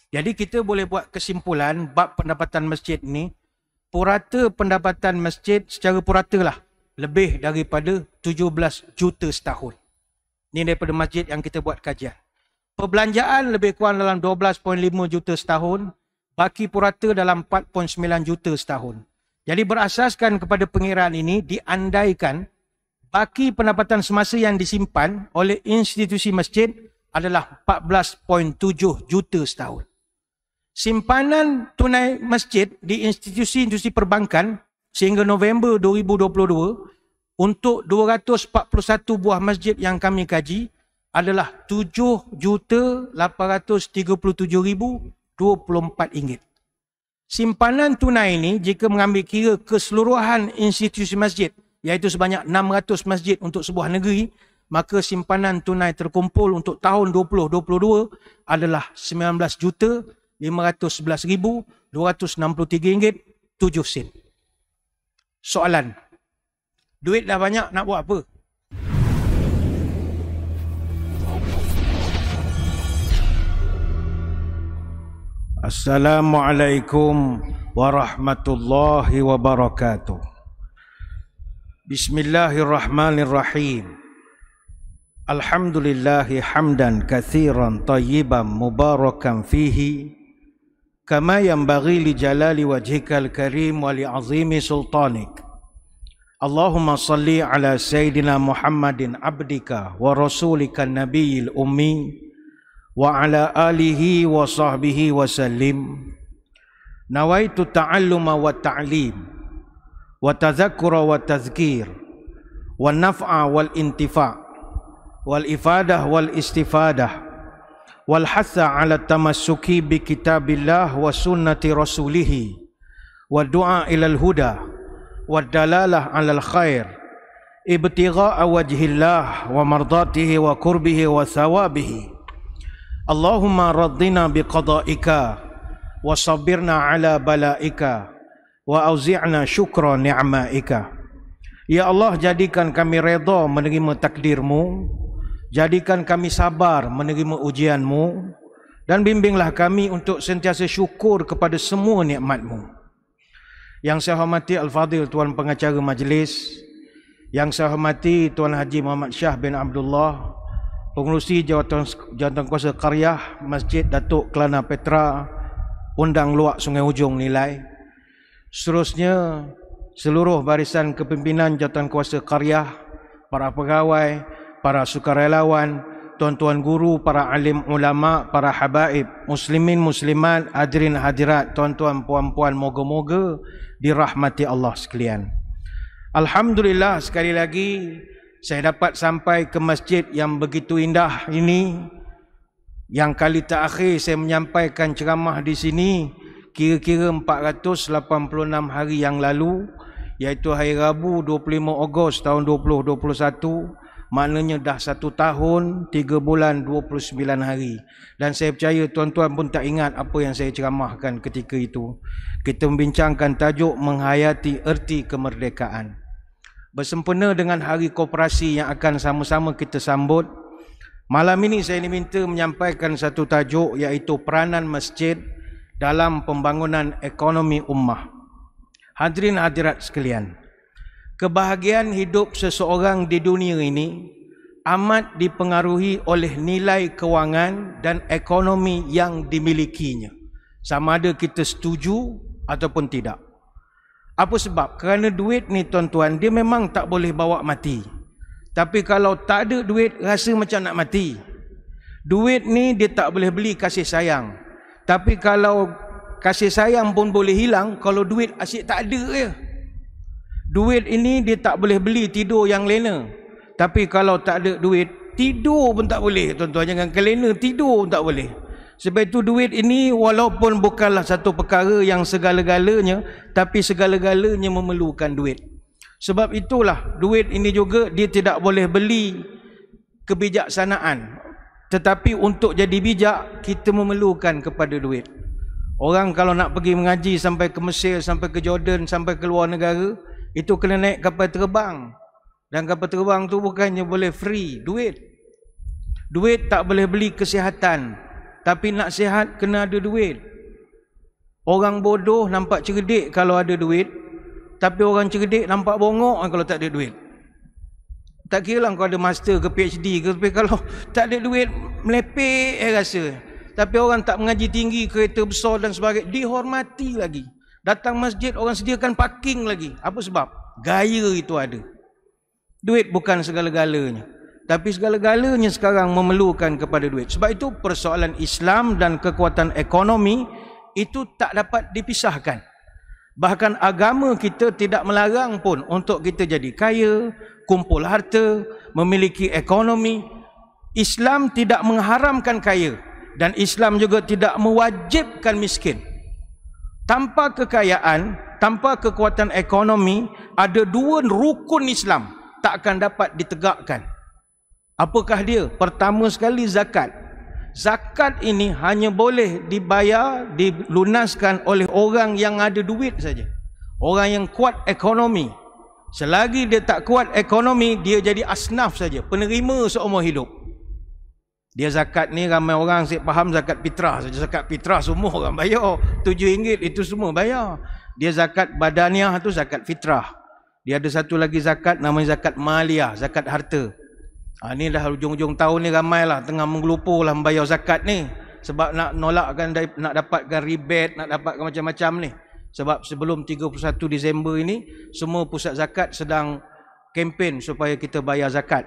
Jadi kita boleh buat kesimpulan bab pendapatan masjid ni, purata pendapatan masjid secara purata lah lebih daripada 17 juta setahun. Ni daripada masjid yang kita buat kajian. Perbelanjaan lebih kurang dalam 12.5 juta setahun, baki purata dalam 4.9 juta setahun. Jadi berasaskan kepada pengiraan ini, diandaikan baki pendapatan semasa yang disimpan oleh institusi masjid adalah 14.7 juta setahun. Simpanan tunai masjid di institusi-institusi perbankan sehingga November 2022 untuk 241 buah masjid yang kami kaji adalah RM7,837,024. Simpanan tunai ini jika mengambil kira keseluruhan institusi masjid, iaitu sebanyak 600 masjid untuk sebuah negeri, maka simpanan tunai terkumpul untuk tahun 2022 adalah RM19,511,263.07. Soalan, duit dah banyak nak buat apa? Assalamualaikum warahmatullahi wabarakatuh. Bismillahirrahmanirrahim. Alhamdulillahi hamdan kathiran tayyiban mubarakan fihi kama yanbaghi li jalali wajhikal karim wa li azimi sultanik. Allahumma salli ala sayyidina Muhammadin abdika wa rasulika nabiyil ummi wa ala alihi wa sahbihi wa sallim. Nawaitu ta'alluma wa ta'lim wa tadhakkura wa tazkir wa naf'a wal intifa' wal ifadah wal istifadah wal hatha ala tamassuki bi kitabillah wa sunnati rasulih wa du'a ilal huda wa dalalah alal khair ibtigha'a wajhillah wa mardatihi wa qurbihi wa thawabihi. Allahumma raddina biqada'ika wa sabirna ala bala'ika wa auzi'na syukra ni'ma'ika. Ya Allah, jadikan kami redha menerima takdirmu, jadikan kami sabar menerima ujianmu, dan bimbinglah kami untuk sentiasa syukur kepada semua nikmatmu. Yang saya hormati Al-Fadhil Tuan Pengacara Majlis, yang saya hormati Tuan Haji Muhammad Shah bin Abdullah, Pengerusi Jawatan Kuasa Qaryah Masjid Datuk Kelana Petra, Undang Luak Sungai Ujong Nilai. Seterusnya, seluruh barisan kepimpinan Jawatan Kuasa Qaryah, para pegawai, para sukarelawan, tuan-tuan guru, para alim ulama, para habaib, muslimin muslimat, hadirin hadirat, tuan-tuan puan-puan, moga-moga dirahmati Allah sekalian. Alhamdulillah, sekali lagi saya dapat sampai ke masjid yang begitu indah ini. Yang kali terakhir saya menyampaikan ceramah di sini kira-kira 486 hari yang lalu, iaitu hari Rabu 25 Ogos tahun 2021. Maknanya dah 1 tahun 3 bulan 29 hari. Dan saya percaya tuan-tuan pun tak ingat apa yang saya ceramahkan ketika itu. Kita membincangkan tajuk menghayati erti kemerdekaan. Bersempena dengan Hari Koperasi yang akan sama-sama kita sambut, malam ini saya diminta menyampaikan satu tajuk, iaitu peranan masjid dalam pembangunan ekonomi ummah. Hadirin hadirat sekalian, kebahagiaan hidup seseorang di dunia ini amat dipengaruhi oleh nilai kewangan dan ekonomi yang dimilikinya, sama ada kita setuju ataupun tidak. Apa sebab? Kerana duit ni tuan-tuan, dia memang tak boleh bawa mati. Tapi kalau tak ada duit, rasa macam nak mati. Duit ni dia tak boleh beli kasih sayang. Tapi kalau kasih sayang pun boleh hilang kalau duit asyik tak ada je. Duit ini dia tak boleh beli tidur yang lena. Tapi kalau tak ada duit, tidur pun tak boleh tuan-tuan. Jangan kelena, tidur pun tak boleh. Sebab itu duit ini walaupun bukanlah satu perkara yang segala-galanya, tapi segala-galanya memerlukan duit. Sebab itulah duit ini juga dia tidak boleh beli kebijaksanaan. Tetapi untuk jadi bijak, kita memerlukan kepada duit. Orang kalau nak pergi mengaji sampai ke Mesir, sampai ke Jordan, sampai ke luar negara, itu kena naik kapal terbang. Dan kapal terbang tu bukannya boleh free, duit. Duit tak boleh beli kesihatan, Tapi nak sihat kena ada duit. Orang bodoh nampak cerdik kalau ada duit, tapi orang cerdik nampak bongok kalau tak ada duit. Tak kira lah kau ada master ke PhD ke, tapi kalau tak ada duit, melepek rasa. Tapi orang tak mengaji tinggi, kereta besar dan sebagainya, dihormati lagi. Datang masjid, orang sediakan parking lagi. Apa sebab? Gaya itu ada. Duit bukan segala-galanya. Tapi segala-galanya sekarang memerlukan kepada duit. Sebab itu persoalan Islam dan kekuatan ekonomi itu tak dapat dipisahkan. Bahkan agama kita tidak melarang pun untuk kita jadi kaya, kumpul harta, memiliki ekonomi. Islam tidak mengharamkan kaya dan Islam juga tidak mewajibkan miskin. Tanpa kekayaan, tanpa kekuatan ekonomi, ada dua rukun Islam tak akan dapat ditegakkan. Apakah dia? Pertama sekali zakat. Zakat ini hanya boleh dibayar, dilunaskan oleh orang yang ada duit saja. Orang yang kuat ekonomi. Selagi dia tak kuat ekonomi, dia jadi asnaf saja, penerima seumur hidup. Dia zakat ni ramai orang saya faham zakat fitrah saja. Zakat fitrah semua orang bayar. RM7 itu semua bayar. Dia zakat badaniah tu zakat fitrah. Dia ada satu lagi zakat namanya zakat maliyah, zakat harta. Ni dah hujung-hujung tahun ni ramailah tengah menggelupur lah membayar zakat ni. Sebab nak nolakkan, nak dapatkan rebate, nak dapatkan macam-macam ni. Sebab sebelum 31 Disember ini, semua pusat zakat sedang kempen supaya kita bayar zakat.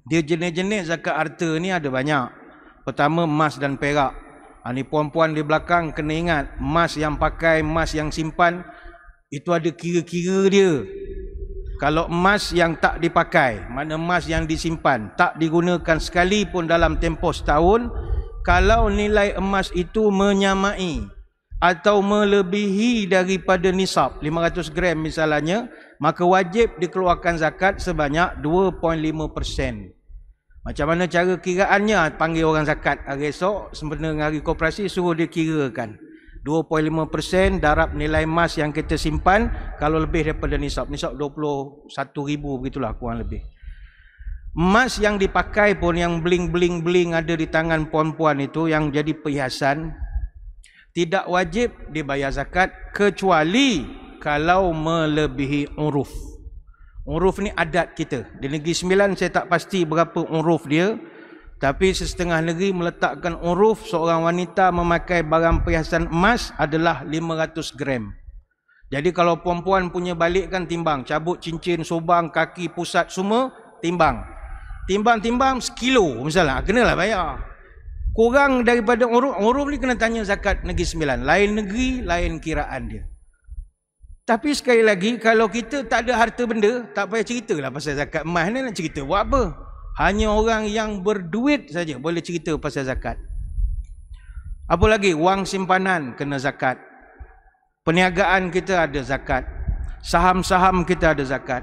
Dia jenis-jenis zakat harta ni ada banyak. Pertama, emas dan perak. Ni puan-puan di belakang kena ingat, emas yang pakai, emas yang simpan, itu ada kira-kira dia. Kalau emas yang tak dipakai, mana emas yang disimpan, tak digunakan sekali pun dalam tempoh setahun, kalau nilai emas itu menyamai atau melebihi daripada nisab 500 gram misalnya, maka wajib dikeluarkan zakat sebanyak 2.5%. Macam mana cara kiraannya? Panggil orang zakat hari esok, sempena dengan hari koperasi, suruh dia kirakan 2.5% darab nilai emas yang kita simpan. Kalau lebih daripada nisab 21,000 begitulah kurang lebih. Emas yang dipakai pun, yang bling-bling-bling ada di tangan puan-puan itu, yang jadi perhiasan, tidak wajib dibayar zakat kecuali kalau melebihi uruf. Uruf ni adat kita. Di Negeri Sembilan saya tak pasti berapa uruf dia, tapi sesetengah negeri meletakkan uruf seorang wanita memakai barang perhiasan emas adalah 500 gram. Jadi kalau perempuan punya balik kan timbang, cabut cincin, sobang, kaki, pusat semua, timbang. Timbang-timbang sekilo misalnya, kenalah bayar. Kurang daripada uruf ni kena tanya zakat Negeri Sembilan. Lain negeri, lain kiraan dia. Tapi sekali lagi, kalau kita tak ada harta benda, tak payah ceritalah pasal zakat emas ni. Nak cerita buat apa? Hanya orang yang berduit saja boleh cerita pasal zakat. Apa lagi? Wang simpanan kena zakat. Perniagaan kita ada zakat. Saham-saham kita ada zakat.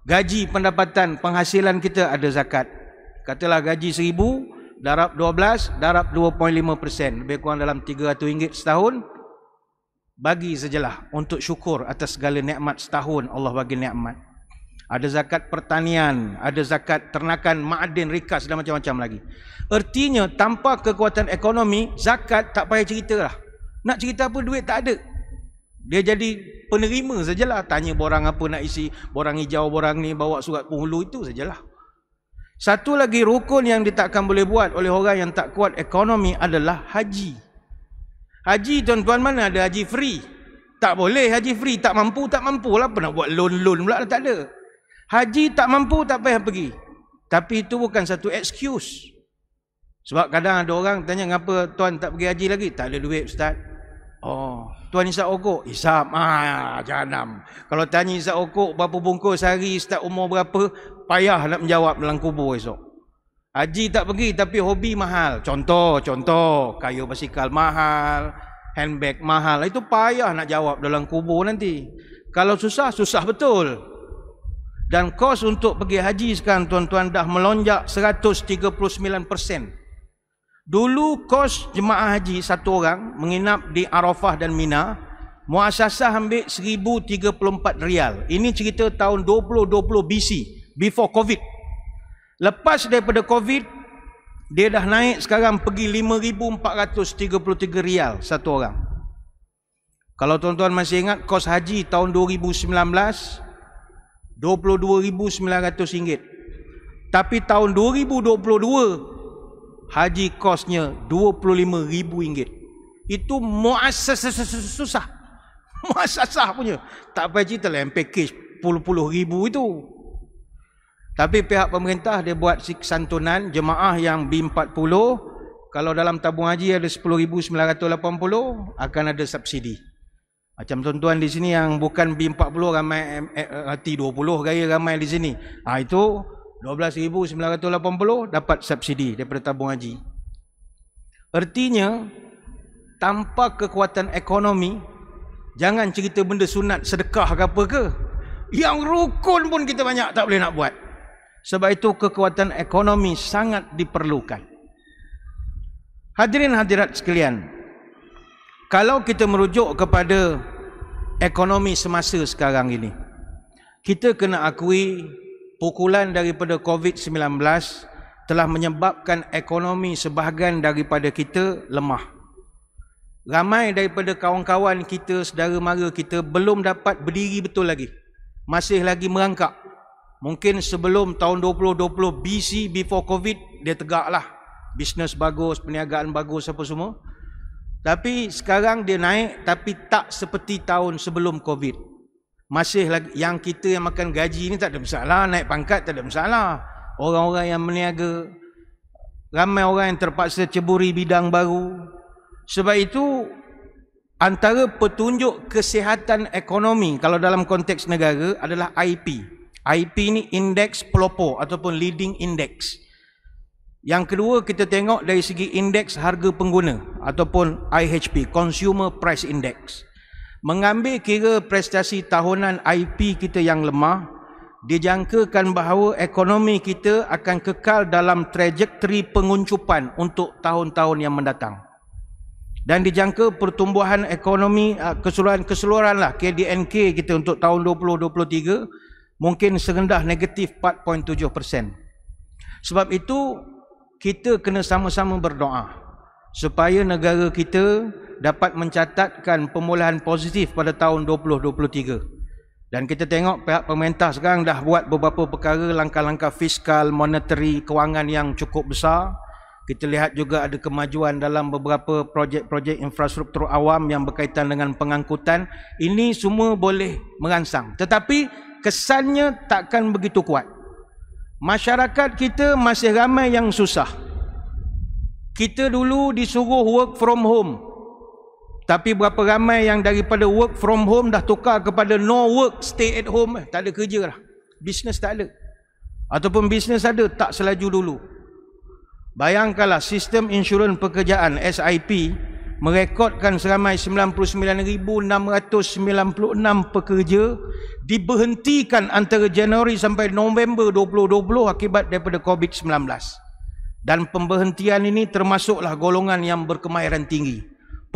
Gaji, pendapatan, penghasilan kita ada zakat. Katalah gaji 1,000, darab 12, darab 2.5%. Lebih kurang dalam RM300 setahun. Bagi sajalah untuk syukur atas segala nikmat setahun Allah bagi nikmat. Ada zakat pertanian, ada zakat ternakan, ma'adin, rikas dan macam-macam lagi. Ertinya tanpa kekuatan ekonomi, zakat tak payah ceritalah. Nak cerita apa, duit tak ada. Dia jadi penerima sajalah. Tanya borang apa nak isi, borang hijau, borang ni, bawa surat penghulu, itu sajalah. Satu lagi rukun yang ditakkan boleh buat oleh orang yang tak kuat ekonomi adalah haji. Haji tuan-tuan, mana ada haji free? Tak boleh haji free, tak mampu lah. Apa nak buat loan pula, tak ada. Haji tak mampu, tak payah pergi. Tapi itu bukan satu excuse. Sebab kadang ada orang tanya, ngapa tuan tak pergi haji lagi? Tak ada duit ustaz. Oh, tuan isap okok? Isap, jahanam. Kalau tanya isap okok berapa bungkus sehari, ustaz umur berapa, payah nak menjawab dalam kubur esok. Haji tak pergi tapi hobi mahal. Contoh, kayu basikal mahal, handbag mahal. Itu payah nak jawab dalam kubur nanti. Kalau susah, susah betul. Dan kos untuk pergi haji sekarang tuan-tuan dah melonjak 139%. Dulu kos jemaah haji satu orang menginap di Arafah dan Mina, muasasah ambil RM1,034. Ini cerita tahun 2020 BC, before COVID. Lepas daripada COVID, Dia dah naik sekarang pergi RM5,433 satu orang. Kalau tuan-tuan masih ingat, kos haji tahun 2019 RM22,900. Tapi tahun 2022 haji kosnya RM25,000. Itu muassasah. Muassasah punya. Tak payah cerita lah yang package puluh-puluh ribu itu. Tapi pihak pemerintah dia buat santunan jemaah yang B40, kalau dalam tabung haji ada 10,980 akan ada subsidi. Macam tuan-tuan di sini yang bukan B40 ramai T20 gaya ramai di sini. Itu 12,980 dapat subsidi daripada tabung haji. Artinya tanpa kekuatan ekonomi, jangan cerita benda sunat sedekah ke apa ke, yang rukun pun kita banyak tak boleh nak buat. Sebab itu kekuatan ekonomi sangat diperlukan. Hadirin hadirat sekalian, kalau kita merujuk kepada ekonomi semasa sekarang ini, kita kena akui pukulan daripada COVID-19 telah menyebabkan ekonomi sebahagian daripada kita lemah. Ramai daripada kawan-kawan kita, saudara mara kita belum dapat berdiri betul lagi. Masih lagi merangkak. Mungkin sebelum tahun 2020 BC, before COVID, dia tegak lah. Bisnes bagus, perniagaan bagus, apa semua. Tapi sekarang dia naik, tapi tak seperti tahun sebelum COVID. Masih lagi, yang kita yang makan gaji ni tak ada masalah, naik pangkat tak ada masalah. Orang-orang yang berniaga, ramai orang yang terpaksa ceburi bidang baru. Sebab itu, antara petunjuk kesihatan ekonomi kalau dalam konteks negara adalah IP. IP ni indeks pelopor ataupun leading index. Yang kedua kita tengok dari segi indeks harga pengguna ataupun IHP, Consumer Price Index. Mengambil kira prestasi tahunan IP kita yang lemah, dijangkakan bahawa ekonomi kita akan kekal dalam trajektori penguncupan untuk tahun-tahun yang mendatang. Dan dijangka pertumbuhan ekonomi keseluruhan lah KDNK kita untuk tahun 2023 mungkin serendah negatif 4.7%. Sebab itu kita kena sama-sama berdoa supaya negara kita dapat mencatatkan pemulihan positif pada tahun 2023. Dan kita tengok pihak pemerintah sekarang dah buat beberapa perkara, langkah-langkah fiskal, monetary, kewangan yang cukup besar. Kita lihat juga ada kemajuan dalam beberapa projek-projek infrastruktur awam yang berkaitan dengan pengangkutan. Ini semua boleh merangsang. Tetapi kesannya takkan begitu kuat. Masyarakat kita masih ramai yang susah. Kita dulu disuruh work from home. Tapi berapa ramai yang daripada work from home dah tukar kepada no work, stay at home. Tak ada kerja lah. Bisnes tak ada. Ataupun bisnes ada, tak selaju dulu. Bayangkanlah sistem insurans pekerjaan SIP merekodkan seramai 99,696 pekerja diberhentikan antara Januari sampai November 2020 akibat daripada COVID-19. Dan pemberhentian ini termasuklah golongan yang berkemahiran tinggi.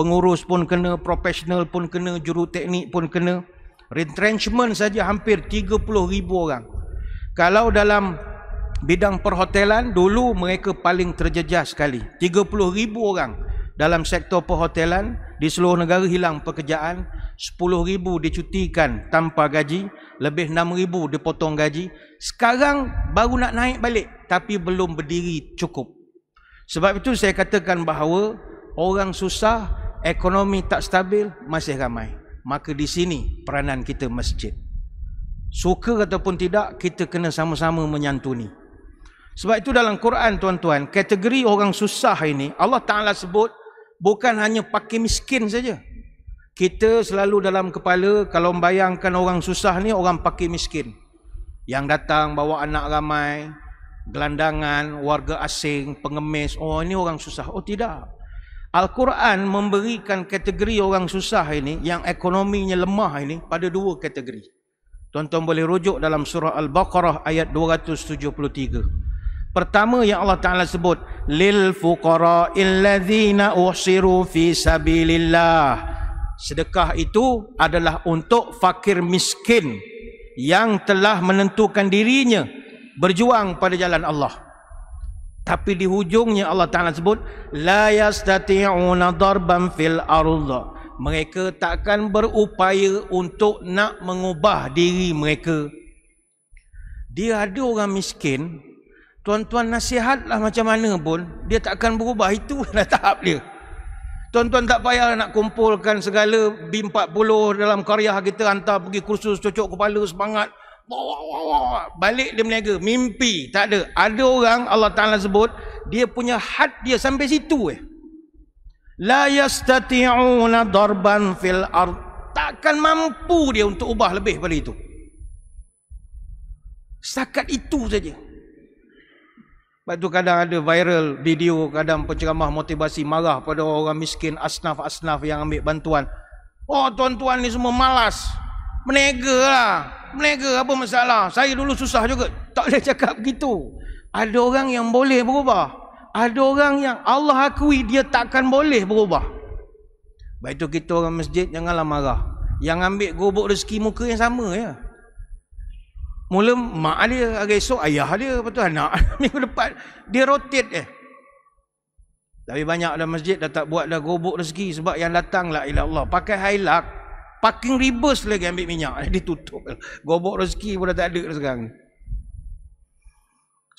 Pengurus pun kena, profesional pun kena, juruteknik pun kena. Retrenchment saja hampir 30,000 orang. Kalau dalam bidang perhotelan, dulu mereka paling terjejas sekali. 30,000 orang dalam sektor perhotelan di seluruh negara hilang pekerjaan. 10,000 dicutikan tanpa gaji, lebih 6,000 dipotong gaji. Sekarang baru nak naik balik, tapi belum berdiri cukup. Sebab itu saya katakan bahawa orang susah, ekonomi tak stabil, masih ramai. Maka di sini peranan kita masjid. Suka ataupun tidak, kita kena sama-sama menyantuni. Sebab itu dalam Quran tuan-tuan, kategori orang susah ini Allah Ta'ala sebut bukan hanya fakir miskin saja. Kita selalu dalam kepala kalau membayangkan orang susah ni orang fakir miskin yang datang bawa anak ramai, gelandangan, warga asing, pengemis. Oh, ini orang susah. Oh tidak. Al-Quran memberikan kategori orang susah ini yang ekonominya lemah ini pada dua kategori. Tuan-tuan boleh rujuk dalam surah Al-Baqarah ayat 273. Pertama yang Allah Ta'ala sebut, lil fuqara'il ladzina uhsiru fi sabilillah. Sedekah itu adalah untuk fakir miskin yang telah menentukan dirinya berjuang pada jalan Allah. Tapi di hujungnya Allah Ta'ala sebut la yastati'una darban fil ardh. Mereka takkan berupaya untuk nak mengubah diri mereka. Dia ada orang miskin, tuan-tuan nasihatlah macam mana pun, dia takkan berubah. Itu dah tahap dia. Tuan-tuan tak payah nak kumpulkan segala B40 dalam karya kita, hantar pergi kursus cocok kepala, semangat. Balik dia berniaga, mimpi. Tak ada. Ada orang Allah Ta'ala sebut, dia punya had dia sampai situ. La yastati'una darban fil ard. Takkan mampu dia untuk ubah lebih pada itu. Setakat itu saja. Lepas tu kadang ada viral video, kadang penceramah motivasi marah pada orang miskin, asnaf-asnaf yang ambil bantuan. Oh, tuan-tuan ni semua malas. Menega lah. Menega apa masalah? Saya dulu susah juga. Tak boleh cakap begitu. Ada orang yang boleh berubah. Ada orang yang Allah akui dia takkan boleh berubah. Baik tu kita orang masjid janganlah marah. Yang ambil gobok rezeki muka yang sama ya. Mula mak dia, hari esok ayah dia, lepas tu anak. Minggu depan dia rotate Tapi banyak dalam masjid dah tak buat dah gobok rezeki sebab yang datang la ilaha illallah. Pakai hailak, parking reverse lagi ambil minyak. Ditutup. Gobok rezeki pun dah tak ada sekarang.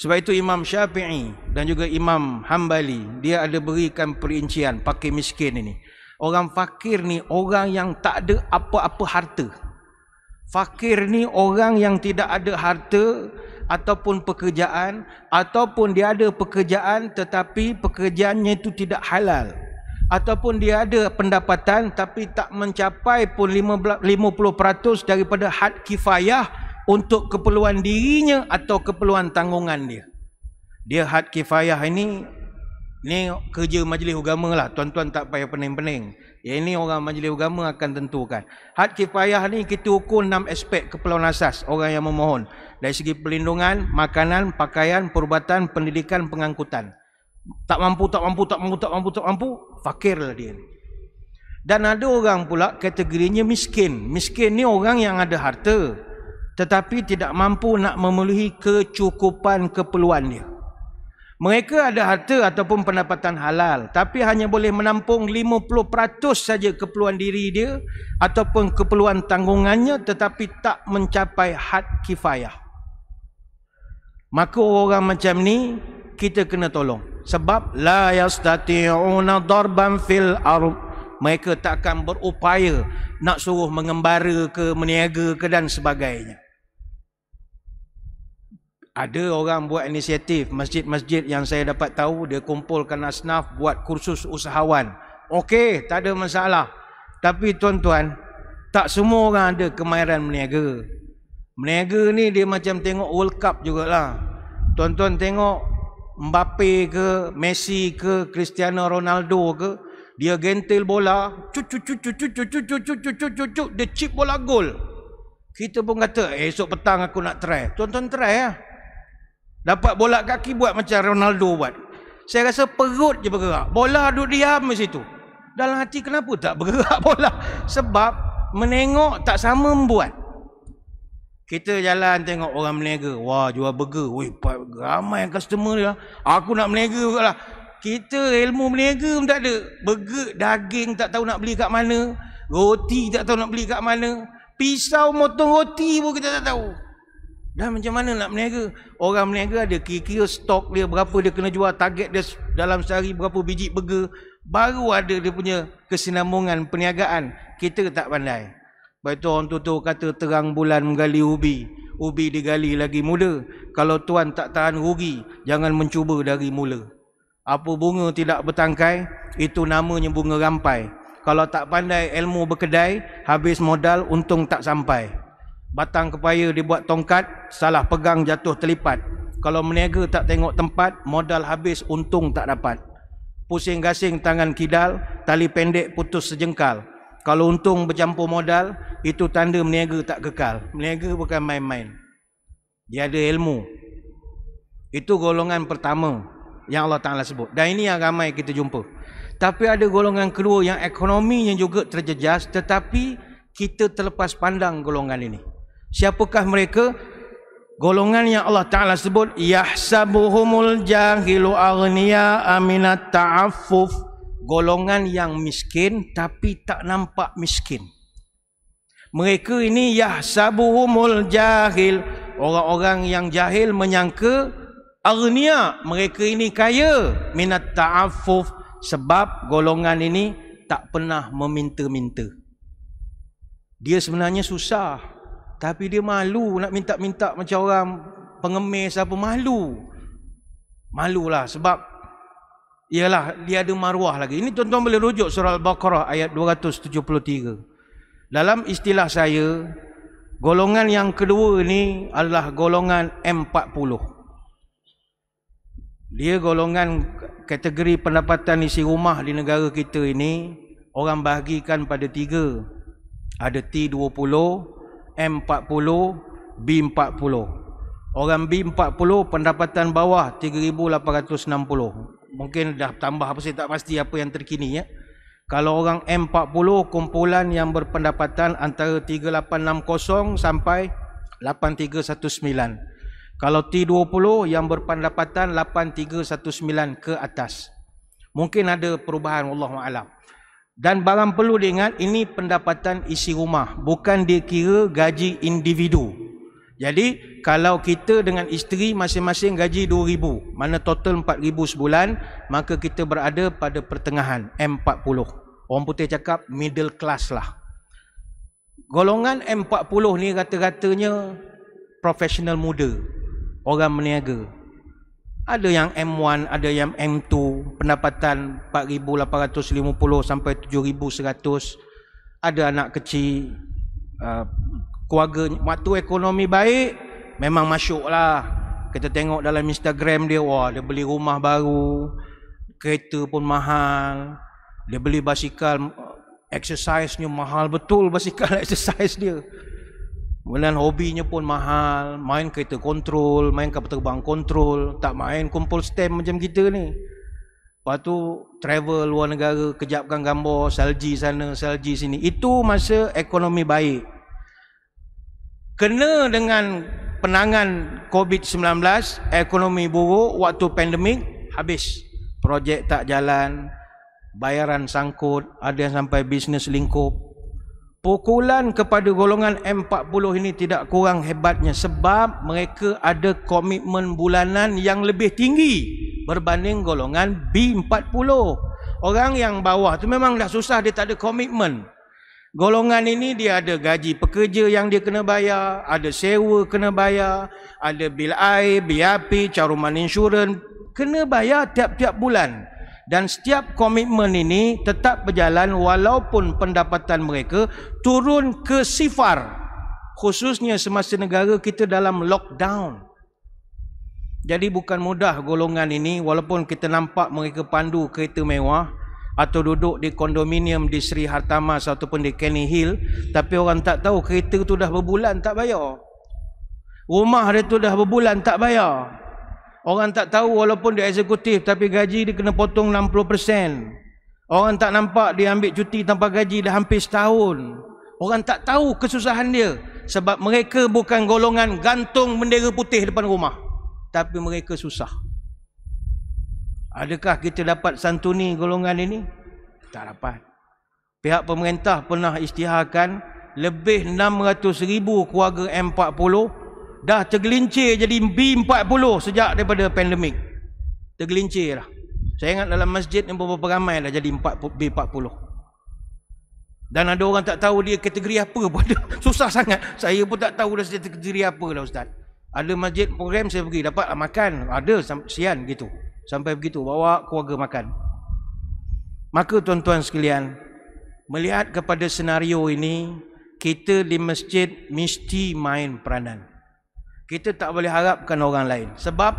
Sebab itu Imam Syafi'i dan juga Imam Hambali, dia ada berikan perincian fakir miskin ini. Orang fakir ni orang yang tak ada apa-apa harta. Fakir ni orang yang tidak ada harta ataupun pekerjaan, ataupun dia ada pekerjaan tetapi pekerjaannya itu tidak halal, ataupun dia ada pendapatan tapi tak mencapai pun 50% daripada had kifayah untuk keperluan dirinya atau keperluan tanggungan dia. Dia had kifayah ini kerja majlis agama lah, tuan-tuan tak payah pening-pening. Yang ini orang majlis agama akan tentukan. Had kifayah ni kita ukur 6 aspek keperluan asas orang yang memohon. Dari segi perlindungan, makanan, pakaian, perubatan, pendidikan, pengangkutan. Tak mampu, fakirlah dia. Dan ada orang pula kategorinya miskin. Miskin ni orang yang ada harta tetapi tidak mampu nak memenuhi kecukupan keperluan dia. Mereka ada harta ataupun pendapatan halal tapi hanya boleh menampung 50% saja keperluan diri dia ataupun keperluan tanggungannya, tetapi tak mencapai had kifayah. Maka orang macam ni kita kena tolong. Sebab la yastati'una darban fil ard. Mereka takkan berupaya nak suruh mengembara ke, meniaga ke dan sebagainya. Ada orang buat inisiatif, masjid-masjid yang saya dapat tahu, dia kumpulkan asnaf buat kursus usahawan. Okey, tak ada masalah. Tapi tuan-tuan, tak semua orang ada kemahiran meniaga. Meniaga ni dia macam tengok World Cup jugalah. Tuan-tuan tengok Mbappe ke, Messi ke, Cristiano Ronaldo ke, dia gentil bola, dia chip bola gol. Kita pun kata, esok petang aku nak try. Tuan-tuan try lah. Dapat bola kaki buat macam Ronaldo buat. Saya rasa perut je bergerak. Bola duduk diam di situ. Dalam hati kenapa tak bergerak bola? Sebab menengok tak sama membuat. Kita jalan tengok orang meniaga. Wah, jual burger. Weh, ramai customer dia. Aku nak meniaga juga lah. Kita ilmu meniaga pun tak ada. Burger, daging tak tahu nak beli kat mana. Roti tak tahu nak beli kat mana. Pisau motong roti pun kita tak tahu. Dan macam mana nak meniaga? Orang meniaga ada kira-kira stok dia berapa dia kena jual, target dia dalam sehari berapa biji burger. Baru ada dia punya kesinambungan perniagaan. Kita tak pandai. Sebab itu orang tu kata terang bulan menggali ubi. Ubi digali lagi muda. Kalau tuan tak tahan rugi, jangan mencuba dari mula. Apa bunga tidak bertangkai, itu namanya bunga rampai. Kalau tak pandai ilmu berkedai, habis modal untung tak sampai. Batang kepaya dibuat tongkat, salah pegang jatuh terlipat. Kalau meniaga tak tengok tempat, modal habis untung tak dapat. Pusing gasing tangan kidal, tali pendek putus sejengkal. Kalau untung bercampur modal, itu tanda meniaga tak kekal. Meniaga bukan main-main. Dia ada ilmu. Itu golongan pertama yang Allah Ta'ala sebut. Dan ini yang ramai kita jumpa. Tapi ada golongan kedua yang ekonominya juga terjejas, tetapi kita terlepas pandang golongan ini. Siapakah mereka? golongan yang Allah Ta'ala sebut, yahsabuhumul jahilu aghniya aminat ta'affuf, golongan yang miskin tapi tak nampak miskin. Mereka ini yahsabuhumul jahil, orang-orang yang jahil menyangka aghniya, mereka ini kaya, minat ta'affuf, sebab golongan ini tak pernah meminta-minta. Dia sebenarnya susah, tapi dia malu nak minta-minta macam orang pengemis apa, malulah sebab ialah dia ada maruah lagi. Ini tuan-tuan boleh rujuk surah Al-Baqarah ayat 273. Dalam istilah saya, golongan yang kedua ni adalah golongan M40. Dia golongan kategori pendapatan isi rumah di negara kita ini, orang bahagikan pada 3. Ada T20, M40, B40. Orang B40 pendapatan bawah 3,860. Mungkin dah tambah apa, saya tak pasti apa yang terkini ya. Kalau orang M40, kumpulan yang berpendapatan antara 3,860 sampai 8,319. Kalau T20 yang berpendapatan 8,319 ke atas. Mungkin ada perubahan, wallahu a'lam. Dan barang perlu diingat, ini pendapatan isi rumah, bukan dikira gaji individu. Jadi kalau kita dengan isteri masing-masing gaji 2,000, mana total 4,000 sebulan, maka kita berada pada pertengahan M40. Orang putih cakap middle class lah. Golongan M40 ni rata-ratanya profesional muda, orang meniaga. Ada yang M1, ada yang M2, pendapatan 4,850 sampai 7,100. Ada anak kecil, keluarga, waktu ekonomi baik, memang masuk lah. Kita tengok dalam Instagram dia, wah dia beli rumah baru, kereta pun mahal, dia beli basikal, exercise-nya mahal betul, basikal exercise dia. Kemudian hobinya pun mahal, main kereta kontrol, main kapal terbang kontrol, tak main kumpul stamp macam kita ni. Lepas tu travel luar negara, kejapkan gambar salji sana, salji sini. Itu masa ekonomi baik. Kena dengan penangan COVID-19, ekonomi buruk, waktu pandemik, habis. Projek tak jalan, bayaran sangkut, ada yang sampai bisnes lingkup. Pukulan kepada golongan M40 ini tidak kurang hebatnya sebab mereka ada komitmen bulanan yang lebih tinggi berbanding golongan B40. Orang yang bawah tu memang dah susah, dia tak ada komitmen. Golongan ini dia ada gaji pekerja yang dia kena bayar, ada sewa kena bayar, ada bil air, bil api, caruman insurans kena bayar tiap-tiap bulan. Dan setiap komitmen ini tetap berjalan walaupun pendapatan mereka turun ke sifar. Khususnya semasa negara kita dalam lockdown. Jadi bukan mudah golongan ini, walaupun kita nampak mereka pandu kereta mewah atau duduk di kondominium di Sri Hartamas ataupun di Kenny Hill, tapi orang tak tahu kereta tu dah berbulan tak bayar. Rumah dia tu dah berbulan tak bayar. Orang tak tahu walaupun dia eksekutif tapi gaji dia kena potong 60%. Orang tak nampak dia ambil cuti tanpa gaji dah hampir setahun. Orang tak tahu kesusahan dia sebab mereka bukan golongan gantung bendera putih depan rumah, tapi mereka susah. Adakah kita dapat santuni golongan ini? Tak dapat. Pihak pemerintah pernah isytiharkan lebih 600,000 keluarga M40 dah tergelincir jadi B40 sejak daripada pandemik. Tergelincir lah. Saya ingat dalam masjid yang beberapa ramai dah jadi B40. Dan ada orang tak tahu dia kategori apa pun. Susah sangat. Saya pun tak tahu dah kategori apa dah Ustaz. Ada masjid program saya pergi, dapatlah makan. Ada sian gitu. Sampai begitu, bawa keluarga makan. Maka tuan-tuan sekalian, melihat kepada senario ini, kita di masjid mesti main peranan. Kita tak boleh harapkan orang lain. Sebab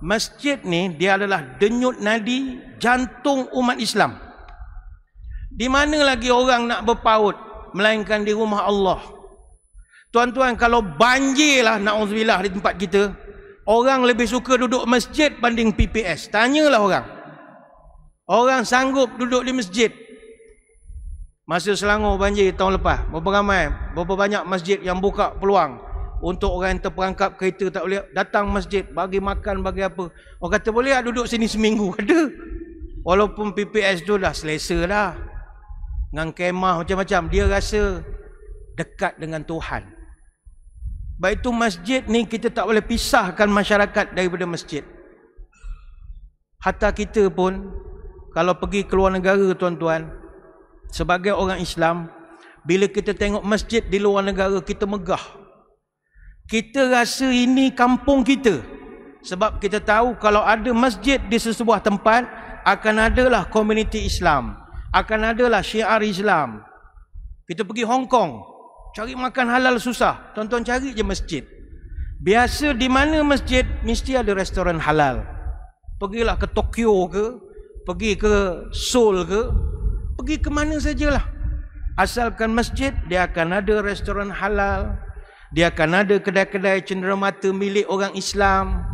masjid ni dia adalah denyut nadi jantung umat Islam. Di mana lagi orang nak berpaut melainkan di rumah Allah. Tuan-tuan, kalau banjir lah na'udzubillah di tempat kita, orang lebih suka duduk masjid banding PPS. Tanyalah orang. Orang sanggup duduk di masjid. Masa Selangor banjir tahun lepas, berapa ramai, berapa banyak masjid yang buka peluang. untuk orang yang terperangkap kereta tak boleh datang masjid, bagi makan, bagi apa. Orang kata boleh duduk sini seminggu, ada. Walaupun PPS tu dah selesa dah, dengan kemah macam-macam, dia rasa dekat dengan Tuhan. Baik itu masjid ni kita tak boleh pisahkan masyarakat daripada masjid. Hatta kita pun kalau pergi keluar negara, tuan-tuan, sebagai orang Islam, bila kita tengok masjid di luar negara, kita megah. Kita rasa ini kampung kita. Sebab kita tahu kalau ada masjid di sesebuah tempat, akan adalah komuniti Islam, akan adalah syiar Islam. Kita pergi Hong Kong, cari makan halal susah, tuan-tuan cari je masjid. Biasa di mana masjid, mesti ada restoran halal. Pergilah ke Tokyo ke, pergi ke Seoul ke, pergi ke mana sajalah. Asalkan masjid, dia akan ada restoran halal, dia akan ada kedai-kedai cenderamata milik orang Islam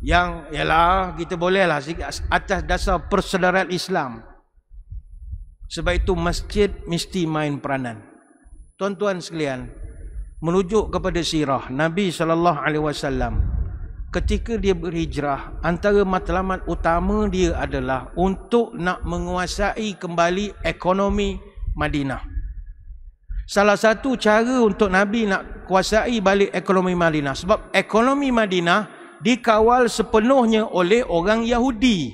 yang ialah kita bolehlah atas dasar persaudaraan Islam. Sebab itu masjid mesti main peranan. Tuan-tuan sekalian, merujuk kepada sirah Nabi SAW, ketika dia berhijrah, antara matlamat utama dia adalah untuk nak menguasai kembali ekonomi Madinah. Salah satu cara untuk Nabi nak kuasai balik ekonomi Madinah, sebab ekonomi Madinah dikawal sepenuhnya oleh orang Yahudi.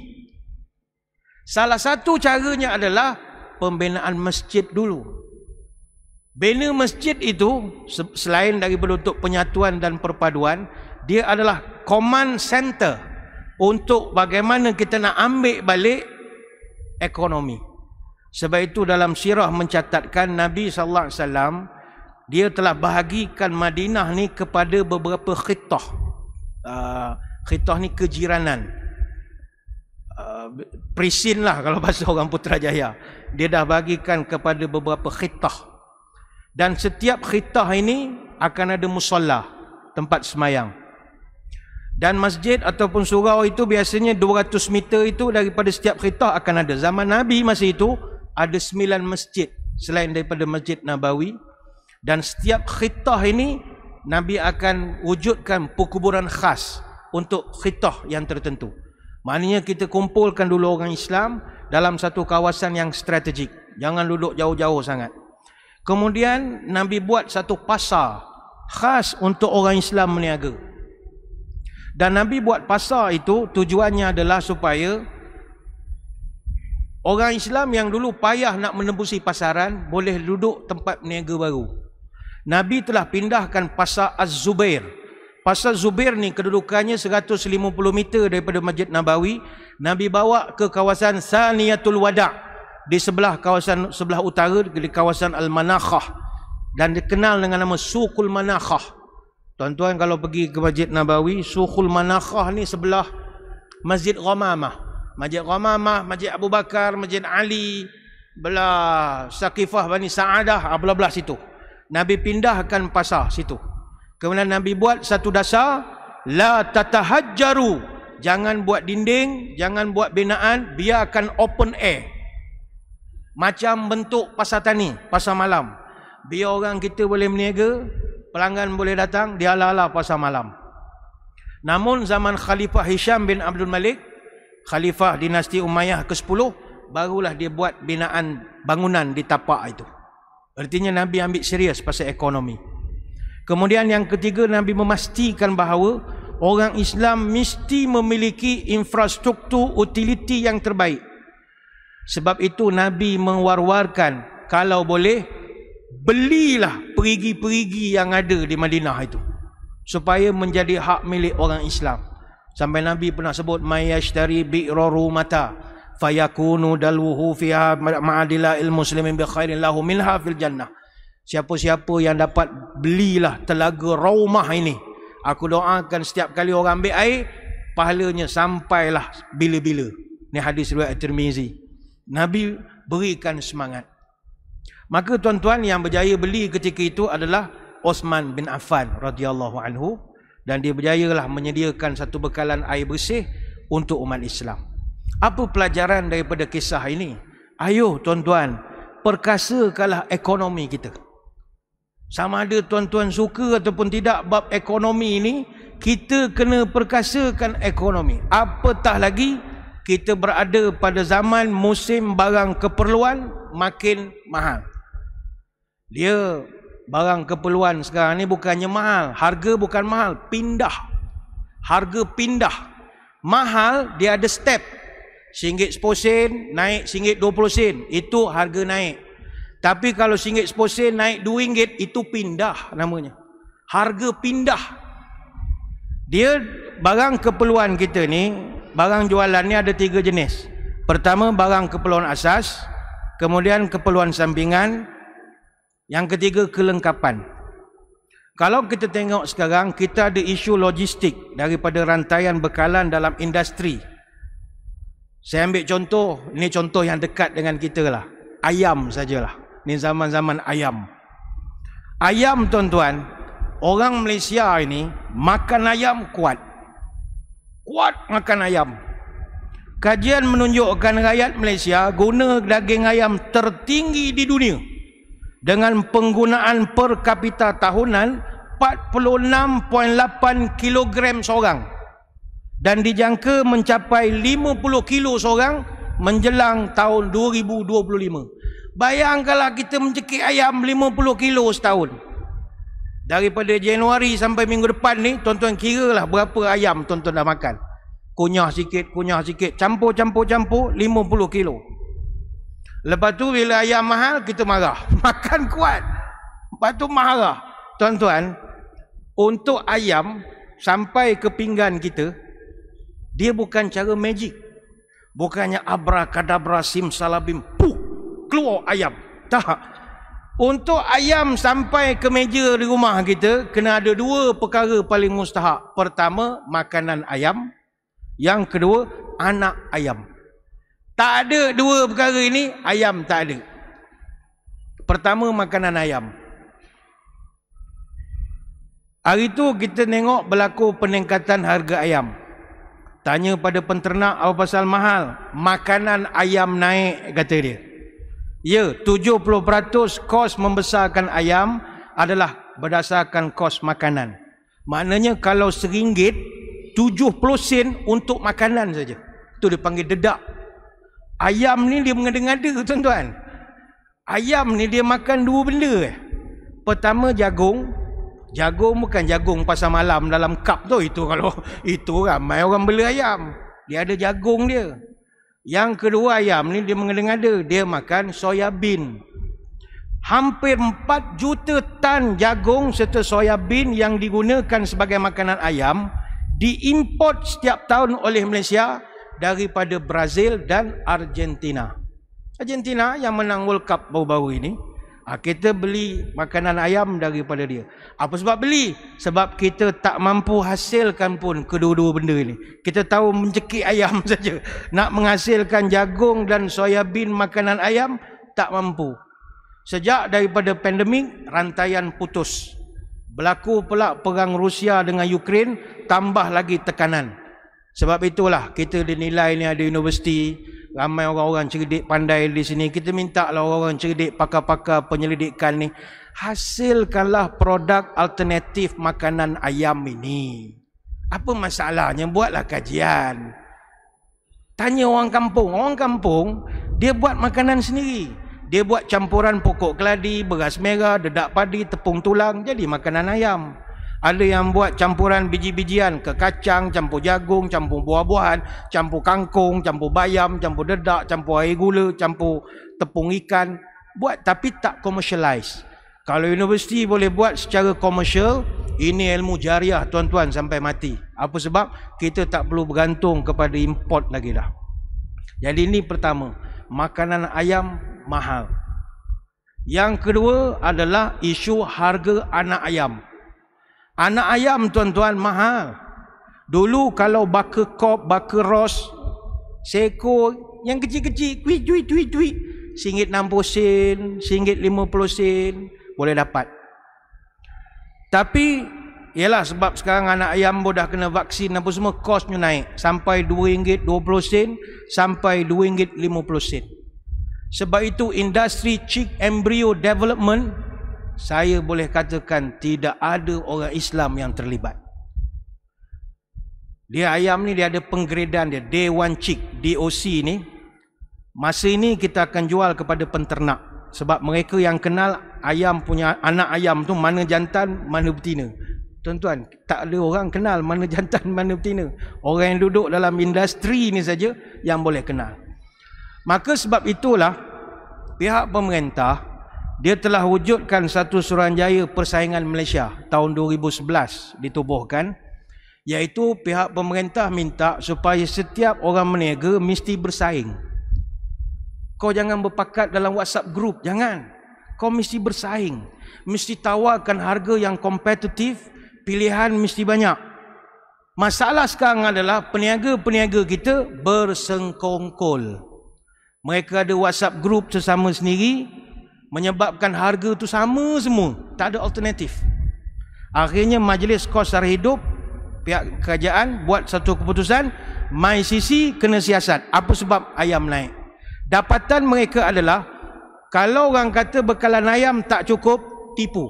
Salah satu caranya adalah pembinaan masjid dulu. Bina masjid itu, selain daripada untuk penyatuan dan perpaduan, dia adalah command center untuk bagaimana kita nak ambil balik ekonomi. Sebab itu dalam sirah mencatatkan Nabi SAW, dia telah bahagikan Madinah ni kepada beberapa khitah. Khitah ni kejiranan, prisin lah kalau bahasa orang Putrajaya. Dia dah bagikan kepada beberapa khitah. Dan setiap khitah ini akan ada musalla, tempat semayang. Dan masjid ataupun surau itu biasanya 200 meter itu daripada setiap khitah akan ada. Zaman Nabi masa itu ada 9 masjid selain daripada Masjid Nabawi. Dan setiap khitah ini Nabi akan wujudkan perkuburan khas untuk khitah yang tertentu. Maknanya kita kumpulkan dulu orang Islam dalam satu kawasan yang strategik. Jangan duduk jauh-jauh sangat. Kemudian Nabi buat satu pasar khas untuk orang Islam meniaga. Dan Nabi buat pasar itu tujuannya adalah supaya orang Islam yang dulu payah nak menembusi pasaran boleh duduk tempat niaga baru. Nabi telah pindahkan pasar Az-Zubair. Pasar Zubair ni kedudukannya 150 meter daripada Masjid Nabawi. Nabi bawa ke kawasan Saniyatul Wada' di sebelah kawasan sebelah utara, di kawasan Al-Manakhah, dan dikenal dengan nama Suqul Manakhah. Tuan-tuan kalau pergi ke Masjid Nabawi, Suqul Manakhah ni sebelah Masjid Ghamamah. Masjid Ghamamah, Masjid Abu Bakar, Masjid Ali, belah Saqifah Bani Sa'adah, belah-belah situ. Nabi pindahkan pasar situ. Kemudian Nabi buat satu dasar, la tatahajjaru, jangan buat dinding, jangan buat binaan, biarkan open air. Macam bentuk pasar tani, pasar malam. Biar orang kita boleh berniaga, pelanggan boleh datang, dia ala-ala pasar malam. Namun zaman Khalifah Hisham bin Abdul Malik, Khalifah dinasti Umayyah ke-10, barulah dia buat binaan bangunan di tapak itu. Artinya Nabi ambil serius pasal ekonomi. Kemudian yang ketiga, Nabi memastikan bahawa orang Islam mesti memiliki infrastruktur utiliti yang terbaik. Sebab itu Nabi mewar-warkan, kalau boleh belilah perigi-perigi yang ada di Madinah itu, supaya menjadi hak milik orang Islam. Sampai Nabi pernah sebut, mayashtari bi'ra rumata fayakunu dalwuhu fiha ma'adila'il muslimin bi khairin lahu minha fil jannah. Siapa-siapa yang dapat belilah telaga Raumah ini, aku doakan setiap kali orang ambil air, pahalanya sampailah bila-bila. Ini hadis riwayat Tirmizi. Nabi berikan semangat. Maka tuan-tuan, yang berjaya beli ketika itu adalah Osman bin Affan radhiyallahu anhu, dan dia berjayalah menyediakan satu bekalan air bersih untuk umat Islam. Apa pelajaran daripada kisah ini? Ayo tuan-tuan, perkasakanlah ekonomi kita. Sama ada tuan-tuan suka ataupun tidak bab ekonomi ini, kita kena perkasakan ekonomi. Apatah lagi kita berada pada zaman musim barang keperluan makin mahal. Dia barang keperluan sekarang ni bukannya mahal, harga bukan mahal, pindah. Harga pindah. Mahal dia ada step. RM1 10 naik RM20, itu harga naik. Tapi kalau RM10 naik RM2, itu pindah namanya. Harga pindah. Dia barang keperluan kita ni, barang jualan ni ada 3 jenis. Pertama, barang keperluan asas, kemudian keperluan sampingan, yang ketiga kelengkapan. Kalau kita tengok sekarang, kita ada isu logistik daripada rantaian bekalan dalam industri. Saya ambil contoh, ini contoh yang dekat dengan kita lah. Ayam sajalah. Ini zaman-zaman ayam. Ayam tuan-tuan, orang Malaysia ini makan ayam kuat. Kuat makan ayam. Kajian menunjukkan rakyat Malaysia guna daging ayam tertinggi di dunia. Dengan penggunaan per kapita tahunan 46.8 kilogram seorang. Dan dijangka mencapai 50 kilo seorang menjelang tahun 2025. Bayangkanlah kita mencekik ayam 50 kilo setahun. Daripada Januari sampai minggu depan ni, tuan-tuan kira lah berapa ayam tuan-tuan dah makan. Kunyah sikit, campur 50 kilo. Lepas tu bila ayam mahal, kita marah. Makan kuat. Lepas tu marah. Tuan-tuan, untuk ayam sampai ke pinggan kita, dia bukan cara magic. Bukannya abrakadabra simsalabim, keluar ayam. Tak. Untuk ayam sampai ke meja di rumah kita, kena ada 2 perkara paling mustahak. Pertama, makanan ayam. Yang kedua, anak ayam. Tak ada 2 perkara ini, ayam tak ada. Pertama, makanan ayam. Hari tu kita tengok berlaku peningkatan harga ayam. Tanya pada penternak apa pasal mahal. Makanan ayam naik, kata dia. Ya, 70% kos membesarkan ayam adalah berdasarkan kos makanan. Maknanya kalau RM1, 70 sen untuk makanan saja. Itu dipanggil dedak. Ayam ni dia mengada-ngada tuan-tuan. Ayam ni dia makan 2 benda. Pertama, jagung. Jagung bukan jagung pasar malam dalam kap tu. Itu kalau itu ramai orang beli ayam. Dia ada jagung dia. Yang kedua, ayam ni dia mengada-ngada. Dia makan soya bean. Hampir 4 juta tan jagung serta soya bean yang digunakan sebagai makanan ayam diimport setiap tahun oleh Malaysia daripada Brazil dan Argentina. Argentina yang menang World Cup baru-baru ini. Kita beli makanan ayam daripada dia. Apa sebab beli? Sebab kita tak mampu hasilkan pun kedua-dua benda ini. Kita tahu mencekik ayam saja. Nak menghasilkan jagung dan soya bean makanan ayam, tak mampu. Sejak daripada pandemik, rantaian putus. Berlaku pula perang Rusia dengan Ukraine, tambah lagi tekanan. Sebab itulah kita dinilai ni ada universiti, ramai orang-orang cerdik pandai di sini. Kita minta lah orang-orang cerdik, pakar-pakar penyelidikan ni, hasilkanlah produk alternatif makanan ayam ini. Apa masalahnya? Buatlah kajian. Tanya orang kampung. Orang kampung, dia buat makanan sendiri. Dia buat campuran pokok keladi, beras merah, dedak padi, tepung tulang, jadi makanan ayam. Ada yang buat campuran biji-bijian, ke kacang, campur jagung, campur buah-buahan, campur kangkung, campur bayam, campur dedak, campur air gula, campur tepung ikan. Buat tapi tak commercialize. Kalau universiti boleh buat secara komersial, ini ilmu jariah tuan-tuan sampai mati. Apa sebab? Kita tak perlu bergantung kepada import lagi dah. Jadi ini pertama, makanan ayam mahal. Yang kedua adalah isu harga anak ayam. Anak ayam tuan-tuan mahal. Dulu kalau baka kop, baka ros, seekor yang kecil-kecil, tweet, RM1.60, RM1.50 boleh dapat. Tapi ialah sebab sekarang anak ayam pun dah kena vaksin apa semua, kosnya naik sampai RM2.20 sampai RM2.50. Sebab itu industri chick embryo development saya boleh katakan tidak ada orang Islam yang terlibat. Dia ayam ni dia ada penggradean dia, Day One Chick, DOC ni. Masa ini kita akan jual kepada penternak. Sebab mereka yang kenal ayam punya anak ayam tu mana jantan, mana betina. Tuan-tuan, tak ada orang kenal mana jantan, mana betina. Orang yang duduk dalam industri ni saja yang boleh kenal. Maka sebab itulah pihak pemerintah dia telah wujudkan satu Suruhanjaya Persaingan Malaysia tahun 2011 ditubuhkan, iaitu pihak pemerintah minta supaya setiap orang berniaga mesti bersaing. Kau jangan berpakat dalam WhatsApp group, jangan. Kau mesti bersaing, mesti tawarkan harga yang kompetitif, pilihan mesti banyak. Masalah sekarang adalah peniaga-peniaga kita bersengkongkol. Mereka ada WhatsApp group sesama sendiri, menyebabkan harga tu sama semua, tak ada alternatif. Akhirnya Majlis Kos Sara Hidup, pihak kerajaan buat satu keputusan, MyCC kena siasat. Apa sebab ayam naik? Dapatan mereka adalah, kalau orang kata bekalan ayam tak cukup, tipu.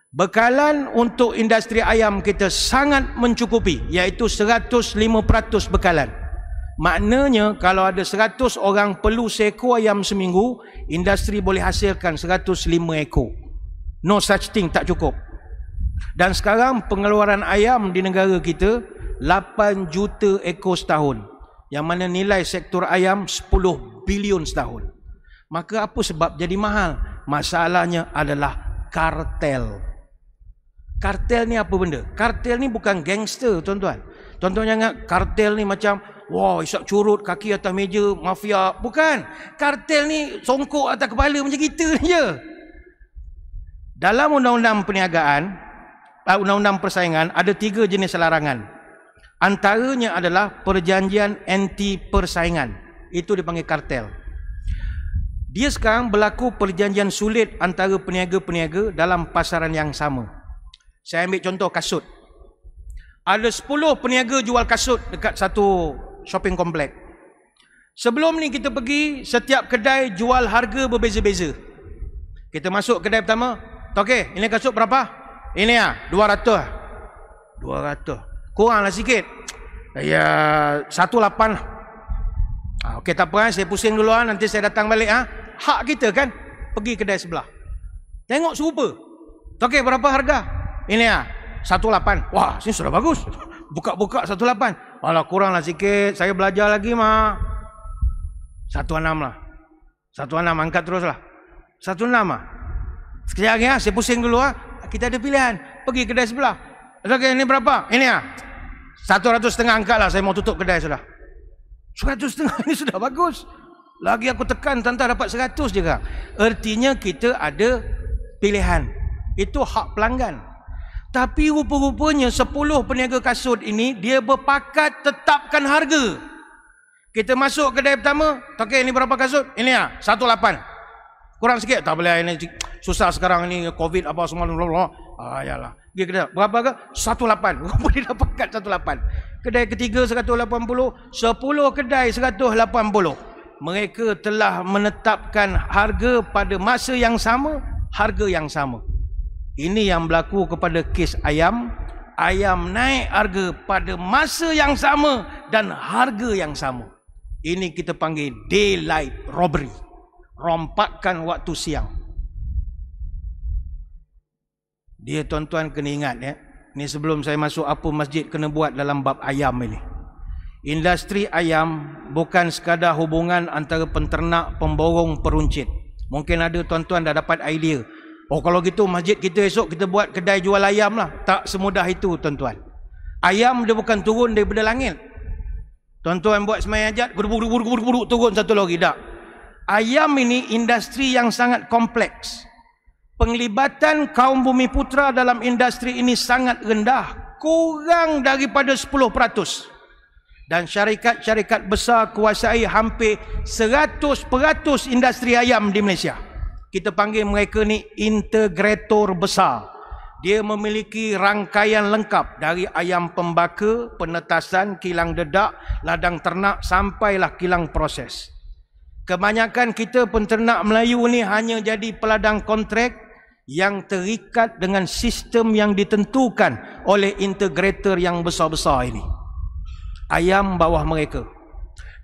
Bekalan untuk industri ayam kita sangat mencukupi, iaitu 105% bekalan. Maknanya kalau ada 100 orang perlu seekor ayam seminggu, industri boleh hasilkan 105 ekor. No such thing, tak cukup. Dan sekarang pengeluaran ayam di negara kita 8 juta ekor setahun, yang mana nilai sektor ayam 10 bilion setahun. Maka apa sebab jadi mahal? Masalahnya adalah kartel. Kartel ni apa benda? Kartel ni bukan gangster, tuan-tuan. Tuan-tuan jangan kartel ni macam wah, isap curut kaki atas meja, mafia. Bukan. Kartel ni songkok atas kepala macam kita ni je. Dalam undang-undang perniagaan, undang-undang persaingan, ada 3 jenis larangan. Antaranya adalah perjanjian anti persaingan. Itu dipanggil kartel. Dia sekarang berlaku perjanjian sulit antara peniaga-peniaga dalam pasaran yang sama. Saya ambil contoh kasut. Ada 10 peniaga jual kasut dekat satu shopping komplek. Sebelum ni kita pergi, setiap kedai jual harga berbeza-beza. Kita masuk kedai pertama, okey, ini kasut berapa? Ini ya, 200. 200. Kuranglah sikit. Ya, 18 lah. Okey, tak apa, saya pusing dulu nanti saya datang balik. Hak kita kan, pergi kedai sebelah. Tengok serupa. Okey, berapa harga? Ini ya, 18. Wah, sini sudah bagus. Buka-buka 18. Alah, kuranglah sikit. Saya belajar lagi mah. 16 lah. 16, angkat teruslah. 16 lah. Sekejap lagi saya pusing dulu Kita ada pilihan. Pergi kedai sebelah. Okey, ini berapa? Ini ya. 100,500 angkat lah. Saya mau tutup kedai sudah. 100,500 ini sudah bagus. Lagi aku tekan, tanta dapat 100 je kak. Artinya kita ada pilihan. Itu hak pelanggan. Tapi rupa-rupanya 10 peniaga kasut ini dia berpakat tetapkan harga. Kita masuk kedai pertama, okey, ini berapa kasut? Ini ya, 18. Kurang sikit, tak boleh, ini susah sekarang ini Covid apa semua. Yalah. Dia kedai berapa harga? 18. Boleh dapatkan 18. Kedai ketiga 180, 10 kedai 180. Mereka telah menetapkan harga pada masa yang sama, harga yang sama. Ini yang berlaku kepada kes ayam. Ayam naik harga pada masa yang sama dan harga yang sama. Ini kita panggil daylight robbery. Rompakan waktu siang. Dia tuan-tuan kena ingat ya. Ni sebelum saya masuk apa masjid kena buat dalam bab ayam ini. Industri ayam bukan sekadar hubungan antara penternak, pemborong, peruncit. Mungkin ada tuan-tuan dah dapat idea. Oh, kalau gitu masjid kita esok kita buat kedai jual ayam lah. Tak semudah itu tuan-tuan. Ayam dia bukan turun daripada langit. Tuan-tuan buat sembahyang hajat, guruk turun satu lori. Tak. Ayam ini industri yang sangat kompleks. Penglibatan kaum Bumiputra dalam industri ini sangat rendah. Kurang daripada 10%. Dan syarikat-syarikat besar kuasai hampir 100% industri ayam di Malaysia. Kita panggil mereka ni integrator besar. Dia memiliki rangkaian lengkap dari ayam pembaka, penetasan, kilang dedak, ladang ternak sampailah kilang proses. Kebanyakan kita penternak Melayu ni hanya jadi peladang kontrak yang terikat dengan sistem yang ditentukan oleh integrator yang besar-besar ini. Ayam bawah mereka.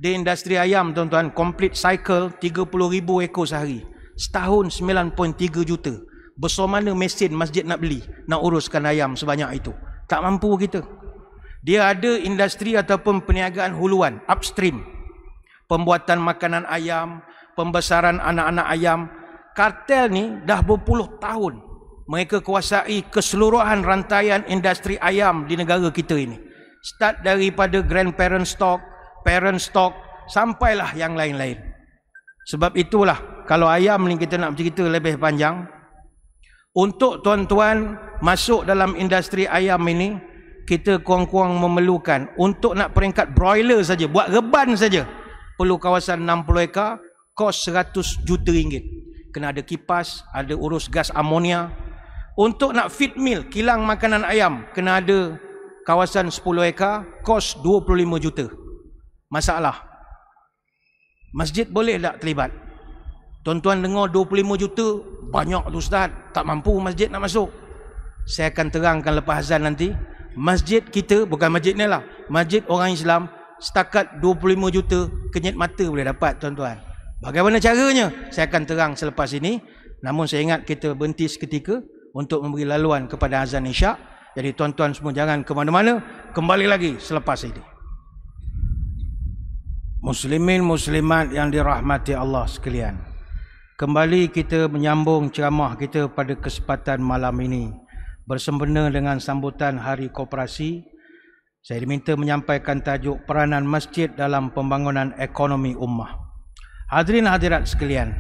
Di industri ayam, tuan-tuan, complete cycle 30,000 ekor sehari. Setahun 9.3 juta. Besar mana mesin masjid nak beli, nak uruskan ayam sebanyak itu? Tak mampu kita. Dia ada industri ataupun perniagaan huluan, upstream. Pembuatan makanan ayam, pembesaran anak-anak ayam. Kartel ni dah berpuluh tahun mereka kuasai keseluruhan rantaian industri ayam di negara kita ini. Start daripada grandparent stock, parent stock, sampailah yang lain-lain. Sebab itulah, kalau ayam ni kita nak bercerita lebih panjang, untuk tuan-tuan masuk dalam industri ayam ini, kita kurang-kurang memerlukan, untuk nak peringkat broiler saja, buat reban saja, perlu kawasan 60 ekar, kos 100 juta ringgit. Kena ada kipas, ada urus gas amonia. Untuk nak feed mill, kilang makanan ayam, kena ada kawasan 10 ekar, kos 25 juta. Masalah, masjid boleh tak terlibat? Tuan-tuan dengar 25 juta, banyak tu Ustaz, tak mampu masjid nak masuk. Saya akan terangkan lepas azan nanti. Masjid kita, bukan masjid ni lah, masjid orang Islam, setakat 25 juta, kenyit mata boleh dapat tuan-tuan. Bagaimana caranya? Saya akan terang selepas ini. Namun saya ingat kita berhenti seketika untuk memberi laluan kepada azan isyak. Jadi tuan-tuan semua jangan ke mana-mana. Kembali lagi selepas ini. Muslimin muslimat yang dirahmati Allah sekalian, kembali kita menyambung ceramah kita pada kesempatan malam ini bersempena dengan sambutan Hari Koperasi. Saya diminta menyampaikan tajuk peranan masjid dalam pembangunan ekonomi ummah. Hadirin hadirat sekalian,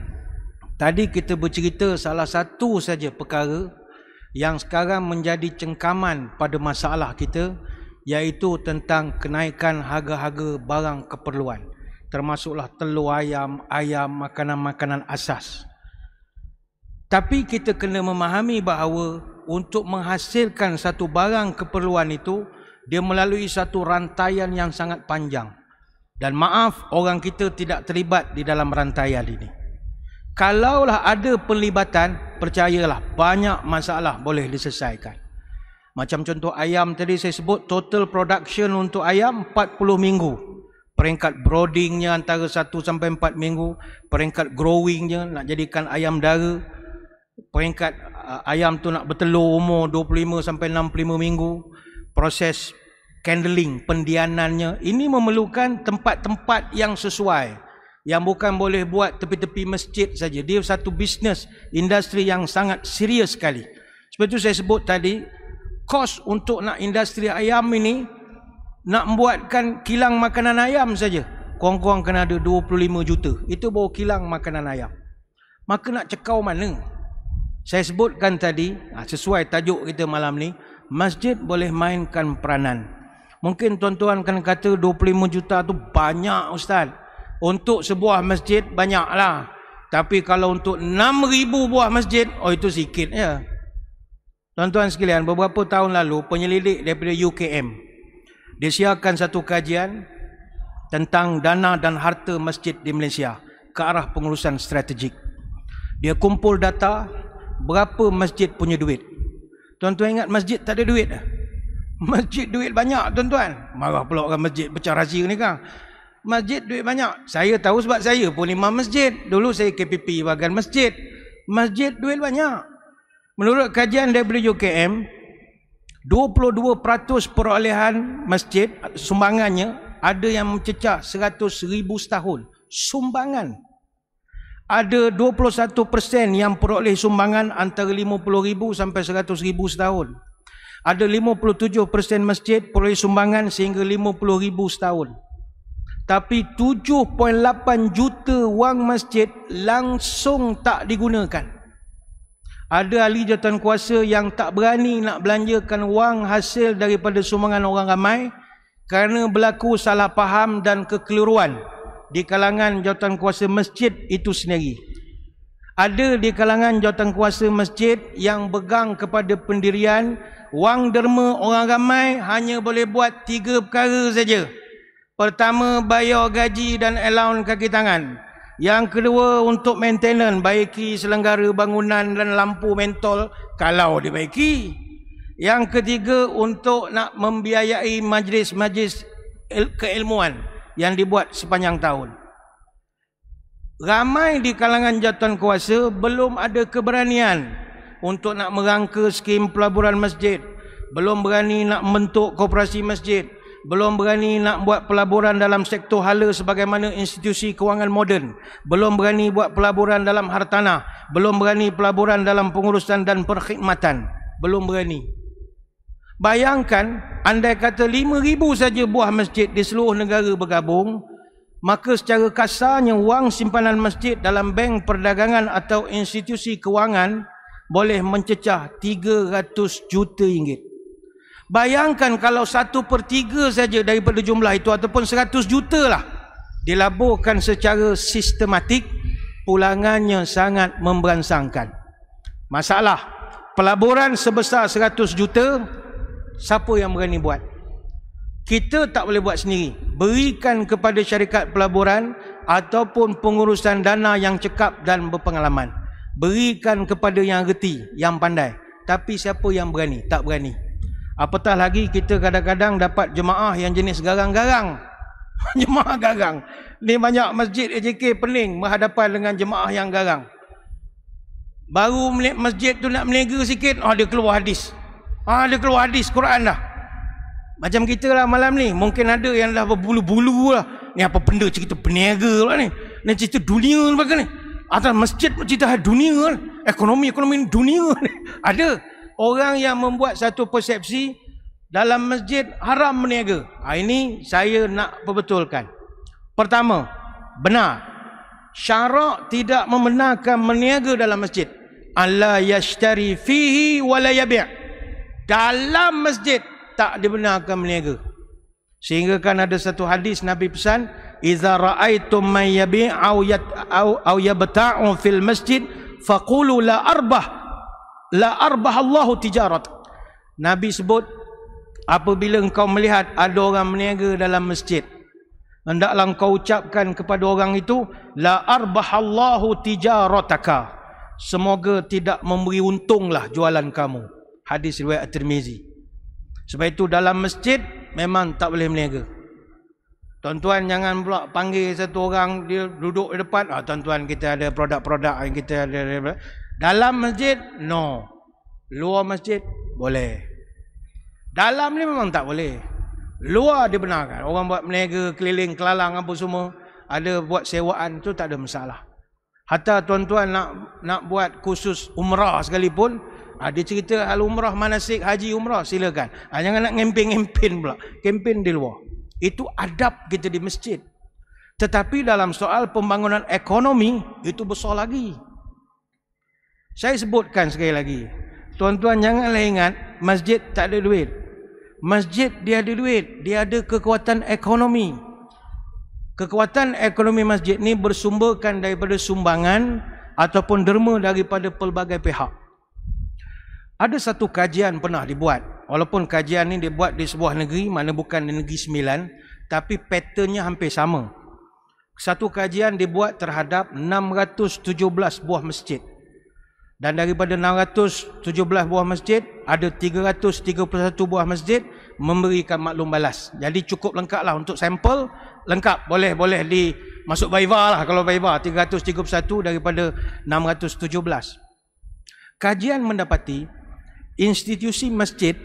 tadi kita bercerita salah satu saja perkara yang sekarang menjadi cengkaman pada masalah kita, iaitu tentang kenaikan harga-harga barang keperluan, termasuklah telur ayam, makanan-makanan asas. Tapi kita kena memahami bahawa untuk menghasilkan satu barang keperluan itu, dia melalui satu rantaian yang sangat panjang. Dan maaf, orang kita tidak terlibat di dalam rantaian ini. Kalaulah ada penlibatan, percayalah banyak masalah boleh diselesaikan. Macam contoh ayam tadi saya sebut, total production untuk ayam 40 minggu. Peringkat broodingnya antara 1 sampai 4 minggu. Peringkat growingnya nak jadikan ayam dara. Peringkat ayam tu nak bertelur umur 25 sampai 65 minggu. Proses handling, pendianannya, ini memerlukan tempat-tempat yang sesuai, yang bukan boleh buat tepi-tepi masjid saja. Dia satu bisnes, industri yang sangat serius sekali. Sebab itu saya sebut tadi, kos untuk nak industri ayam ini, nak membuatkan kilang makanan ayam saja, kurang-kurang kena ada 25 juta. Itu baru kilang makanan ayam. Maka nak cekau mana? Saya sebutkan tadi, sesuai tajuk kita malam ni, masjid boleh mainkan peranan. Mungkin tuan-tuan akan kata 25 juta tu banyak Ustaz. Untuk sebuah masjid banyaklah. Tapi kalau untuk 6,000 buah masjid, oh itu sikit ya. Tuan-tuan sekalian, beberapa tahun lalu penyelidik daripada UKM, dia siarkan satu kajian tentang dana dan harta masjid di Malaysia ke arah pengurusan strategik. Dia kumpul data berapa masjid punya duit. Tuan-tuan ingat masjid tak ada duit? Masjid duit banyak tuan-tuan. Marah pula orang masjid pecah rahsia ni kan. Masjid duit banyak. Saya tahu sebab saya pun imam masjid. Dulu saya KPP bahagian masjid. Masjid duit banyak. Menurut kajian daripada UKM, 22% perolehan masjid sumbangannya ada yang mencecah 100,000 setahun. Sumbangan. Ada 21% yang peroleh sumbangan antara 50,000 sampai 100,000 setahun. Ada 57% masjid peroleh sumbangan sehingga 50,000 setahun. Tapi 7.8 juta wang masjid langsung tak digunakan. Ada ahli jawatan kuasa yang tak berani nak belanjakan wang hasil daripada sumbangan orang ramai kerana berlaku salah faham dan kekeliruan di kalangan jawatan kuasa masjid itu sendiri. Ada di kalangan jawatan kuasa masjid yang pegang kepada pendirian wang derma orang ramai hanya boleh buat 3 perkara saja. Pertama, bayar gaji dan allowance kaki tangan. Yang kedua, untuk maintenance, baiki selenggara bangunan dan lampu mentol kalau dibaiki. Yang ketiga, untuk nak membiayai majlis-majlis keilmuan yang dibuat sepanjang tahun. Ramai di kalangan jawatan kuasa belum ada keberanian untuk nak merangka skim pelaburan masjid, belum berani nak membentuk koperasi masjid, belum berani nak buat pelaburan dalam sektor hala sebagaimana institusi kewangan moden, belum berani buat pelaburan dalam hartanah, belum berani pelaburan dalam pengurusan dan perkhidmatan, belum berani. Bayangkan, andai kata 5,000 saja buah masjid di seluruh negara bergabung, maka secara kasarnya wang simpanan masjid dalam bank perdagangan atau institusi kewangan boleh mencecah 300 juta ringgit. Bayangkan kalau 1/3 saja daripada jumlah itu ataupun 100 juta lah dilaburkan secara sistematik, pulangannya sangat memberansangkan. Masalah, pelaburan sebesar 100 juta, siapa yang berani buat? Kita tak boleh buat sendiri. Berikan kepada syarikat pelaburan ataupun pengurusan dana yang cekap dan berpengalaman. Berikan kepada yang reti, yang pandai. Tapi siapa yang berani? Tak berani. Apatah lagi kita kadang-kadang dapat jemaah yang jenis garang-garang. Jemaah garang. Ni banyak masjid AJK pening berhadapan dengan jemaah yang garang. Baru masjid tu nak meniaga sikit, dia keluar hadis. Dia keluar hadis Quran dah. Macam kita lah malam ni, mungkin ada yang dah berbulu-bulu lah. Ni apa benda cerita peniaga lah ni. Ni cerita dunia lah ni. Atas masjid pun cerita dunia lah. Ekonomi dunia ni. Ada orang yang membuat satu persepsi dalam masjid haram meniaga. Ini saya nak perbetulkan. Pertama, benar. Syarak tidak membenarkan meniaga dalam masjid. Allah yashtari fihi wala yabi'. Dalam masjid tak dibenarkan meniaga. Sehingga kan ada satu hadis Nabi pesan, "Idza ra'aitum man yabi' aw yabta'u fil masjid faqulu la arbah Allahu tijarat." Nabi sebut, apabila engkau melihat ada orang meniaga dalam masjid, hendaklah engkau ucapkan kepada orang itu, la arbahallahu tijarataka. Semoga tidak memberi untunglah jualan kamu. Hadis riwayat At-Tirmizi. Sebab itu dalam masjid memang tak boleh meniaga. Tuan-tuan jangan pula panggil satu orang dia duduk di depan, tuan-tuan kita ada produk-produk yang kita ada. Dalam masjid no. Luar masjid boleh. Dalam ni memang tak boleh. Luar dibenarkan. Orang buat meniaga keliling kelalang apa semua, ada buat sewaan tu tak ada masalah. Hatta tuan-tuan nak buat khusus umrah sekalipun, dia cerita hal umrah, manasik haji umrah, silakan. Jangan nak ngempin-ngempin pula. Kempen di luar. Itu adab kita di masjid. Tetapi dalam soal pembangunan ekonomi, itu besar lagi. Saya sebutkan sekali lagi. Tuan-tuan janganlah ingat masjid tak ada duit. Masjid dia ada duit. Dia ada kekuatan ekonomi. Kekuatan ekonomi masjid ni bersumberkan daripada sumbangan ataupun derma daripada pelbagai pihak. Ada satu kajian pernah dibuat. Walaupun kajian ni dibuat di sebuah negeri, mana bukan di Negeri Sembilan, tapi patternnya hampir sama. Satu kajian dibuat terhadap 617 buah masjid. Dan daripada 617 buah masjid, ada 331 buah masjid memberikan maklum balas. Jadi cukup lengkap lah untuk sampel. Lengkap. Boleh masuk Viva lah. Kalau Viva 331 daripada 617. Kajian mendapati institusi masjid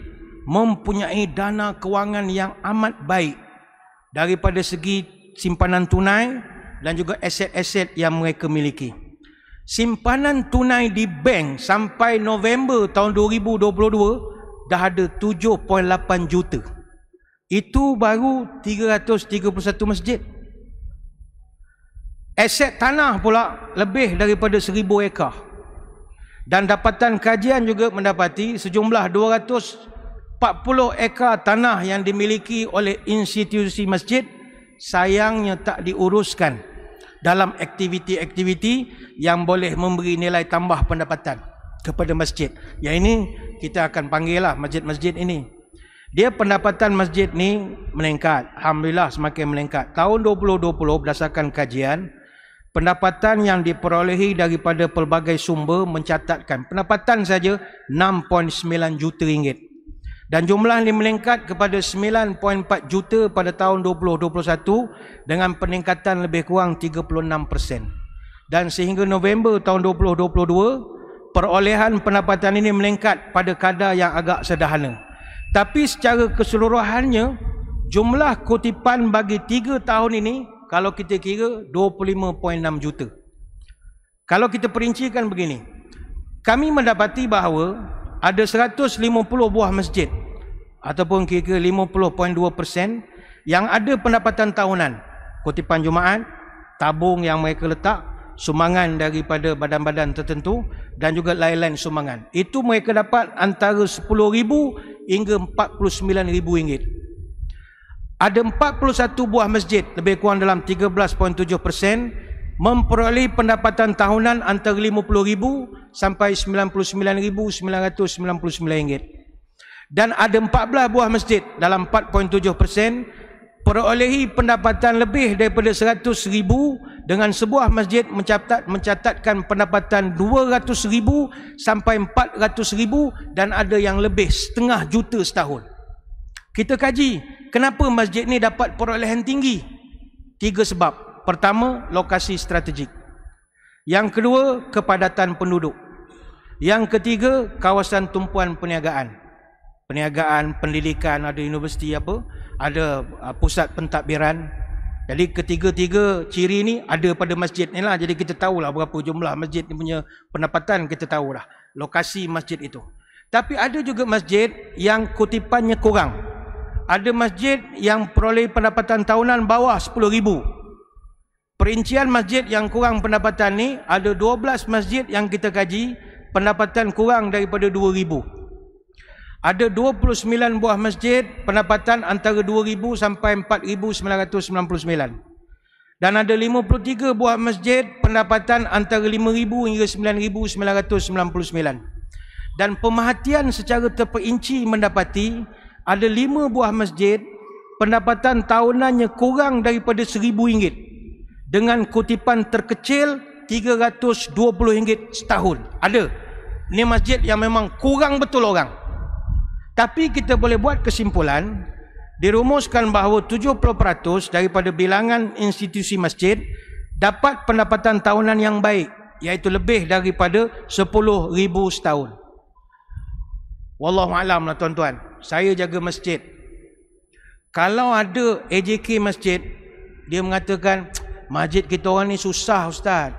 mempunyai dana kewangan yang amat baik daripada segi simpanan tunai dan juga aset-aset yang mereka miliki. Simpanan tunai di bank sampai November tahun 2022 dah ada 7.8 juta. Itu baru 331 masjid. Aset tanah pula lebih daripada 1,000 ekar. Dan dapatan kajian juga mendapati sejumlah 240 ekar tanah yang dimiliki oleh institusi masjid sayangnya tak diuruskan dalam aktiviti-aktiviti yang boleh memberi nilai tambah pendapatan kepada masjid. Yang ini kita akan panggil lah masjid-masjid ini. Dia pendapatan masjid ni meningkat. Alhamdulillah semakin meningkat. Tahun 2020 berdasarkan kajian, Pendapatan yang diperolehi daripada pelbagai sumber mencatatkan pendapatan saja 6.9 juta ringgit. Dan jumlah ini meningkat kepada 9.4 juta pada tahun 2021 dengan peningkatan lebih kurang 36%. Dan sehingga November tahun 2022, perolehan pendapatan ini meningkat pada kadar yang agak sederhana. Tapi secara keseluruhannya, jumlah kutipan bagi 3 tahun ini, kalau kita kira 25.6 juta. Kalau kita perincikan begini, kami mendapati bahawa ada 150 buah masjid ataupun kira-kira 50.2% yang ada pendapatan tahunan, kutipan Jumaat, tabung yang mereka letak, sumbangan daripada badan-badan tertentu dan juga lain-lain sumbangan. Itu mereka dapat antara 10,000 hingga 49,000 ringgit. Ada 41 buah masjid, lebih kurang dalam 13.7%, memperoleh pendapatan tahunan antara 50,000 sampai 99,999 ringgit. Dan ada 14 buah masjid dalam 4.7% perolehi pendapatan lebih daripada 100,000, dengan sebuah masjid mencatatkan pendapatan 200,000 sampai 400,000 dan ada yang lebih 500,000 juta setahun. Kita kaji kenapa masjid ni dapat perolehan tinggi. 3 sebab. Pertama, lokasi strategik. Yang kedua, kepadatan penduduk. Yang ketiga, kawasan tumpuan perniagaan. Perniagaan, pendidikan, ada universiti apa, ada pusat pentadbiran. Jadi ketiga-tiga ciri ni ada pada masjid ni lah. Jadi kita tahulah berapa jumlah masjid ni punya pendapatan, kita tahulah lokasi masjid itu. Tapi ada juga masjid yang kutipannya kurang. Ada masjid yang peroleh pendapatan tahunan bawah 10,000. Perincian masjid yang kurang pendapatan ni, ada 12 masjid yang kita kaji pendapatan kurang daripada 2,000. Ada 29 buah masjid pendapatan antara 2,000 sampai 4,999. Dan ada 53 buah masjid pendapatan antara 5,000 hingga 9,999. Dan pemerhatian secara terperinci mendapati ada 5 buah masjid pendapatan tahunannya kurang daripada 1,000 ringgit dengan kutipan terkecil 320 ringgit setahun. Ada. Ini masjid yang memang kurang betul orang. Tapi kita boleh buat kesimpulan, dirumuskan bahawa 70% daripada bilangan institusi masjid dapat pendapatan tahunan yang baik, iaitu lebih daripada 10,000 setahun. Wallahualam lah tuan-tuan, saya jaga masjid. Kalau ada AJK masjid, dia mengatakan, masjid kita orang ni susah ustaz,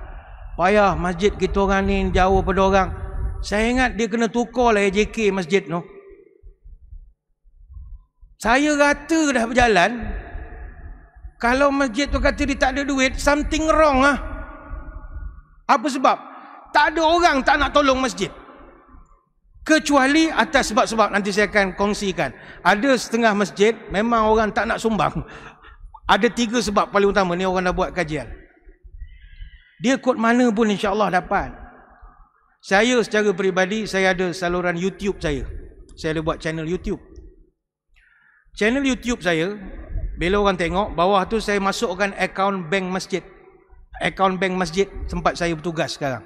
payah masjid kita orang ni jauh pada orang. Saya ingat dia kena tukar lah AJK masjid tu. Saya rata dah berjalan, kalau masjid tu kata dia tak ada duit, something wrong lah. Apa sebab? Tak ada orang tak nak tolong masjid. Kecuali atas sebab-sebab nanti saya akan kongsikan. Ada setengah masjid memang orang tak nak sumbang. Ada 3 sebab paling utama, ni orang dah buat kajian. Dia kod mana pun insya-Allah dapat. Saya secara peribadi, saya ada saluran YouTube saya. Saya ada buat channel YouTube. Channel YouTube saya, bila orang tengok, bawah tu saya masukkan akaun bank masjid. Akaun bank masjid tempat saya bertugas sekarang.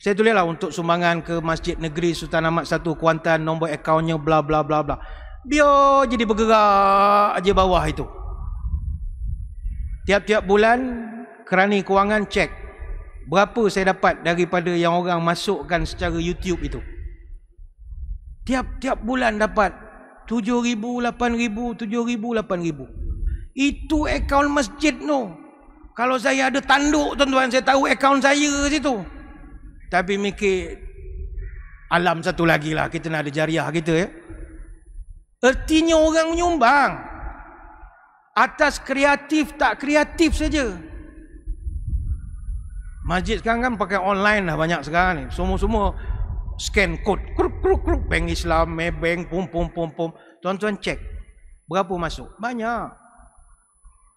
Saya tulislah untuk sumbangan ke Masjid Negeri Sultan Ahmad 1 Kuantan, nombor akaunnya bla bla bla bla. Biar jadi bergerak aja bawah itu. Tiap-tiap bulan kerani kewangan cek berapa saya dapat daripada yang orang masukkan secara YouTube itu. Tiap-tiap bulan dapat 7,000, 8,000, 7,000, 8,000. Itu akaun masjid tu. Kalau saya ada tanduk tuan-tuan, saya tahu akaun saya situ. Tapi mikir alam satu lagi lah, kita nak ada jariah kita ya. Ertinya orang menyumbang atas kreatif tak kreatif saja. Masjid sekarang kan pakai online lah banyak sekarang ni. Semua scan kod, kruk, bank Islam, Maybank, pum. Tuan-tuan cek berapa masuk? Banyak.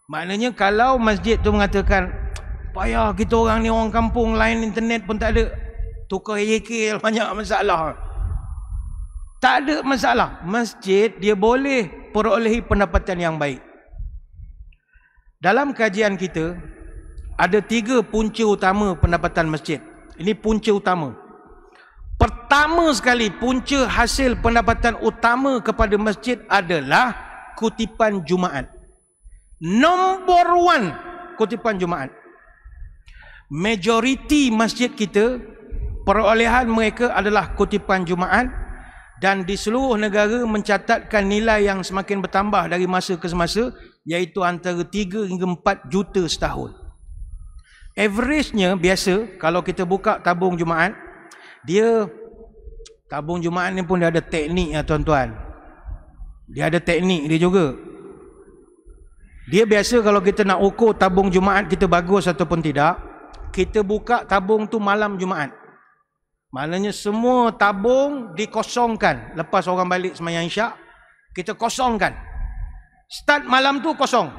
Maknanya kalau masjid tu mengatakan, payah kita orang ni orang kampung, line internet pun tak ada, tukar AJK banyak masalah. Tak ada masalah. Masjid dia boleh perolehi pendapatan yang baik. Dalam kajian kita, ada 3 punca utama pendapatan masjid. Ini punca utama. Pertama sekali, punca hasil pendapatan utama kepada masjid adalah kutipan Jumaat. Nombor 1, kutipan Jumaat. Majoriti masjid kita, perolehan mereka adalah kutipan Jumaat, dan di seluruh negara mencatatkan nilai yang semakin bertambah dari masa ke semasa, iaitu antara 3 hingga 4 juta setahun. Average-nya biasa, kalau kita buka tabung Jumaat, tabung Jumaat ni pun dia ada teknik ya tuan-tuan. Dia ada teknik dia juga. Dia biasa kalau kita nak ukur tabung Jumaat kita bagus ataupun tidak, kita buka tabung tu malam Jumaat. Maknanya semua tabung dikosongkan. Lepas orang balik sembahyang Isyak, kita kosongkan. Start malam tu kosong.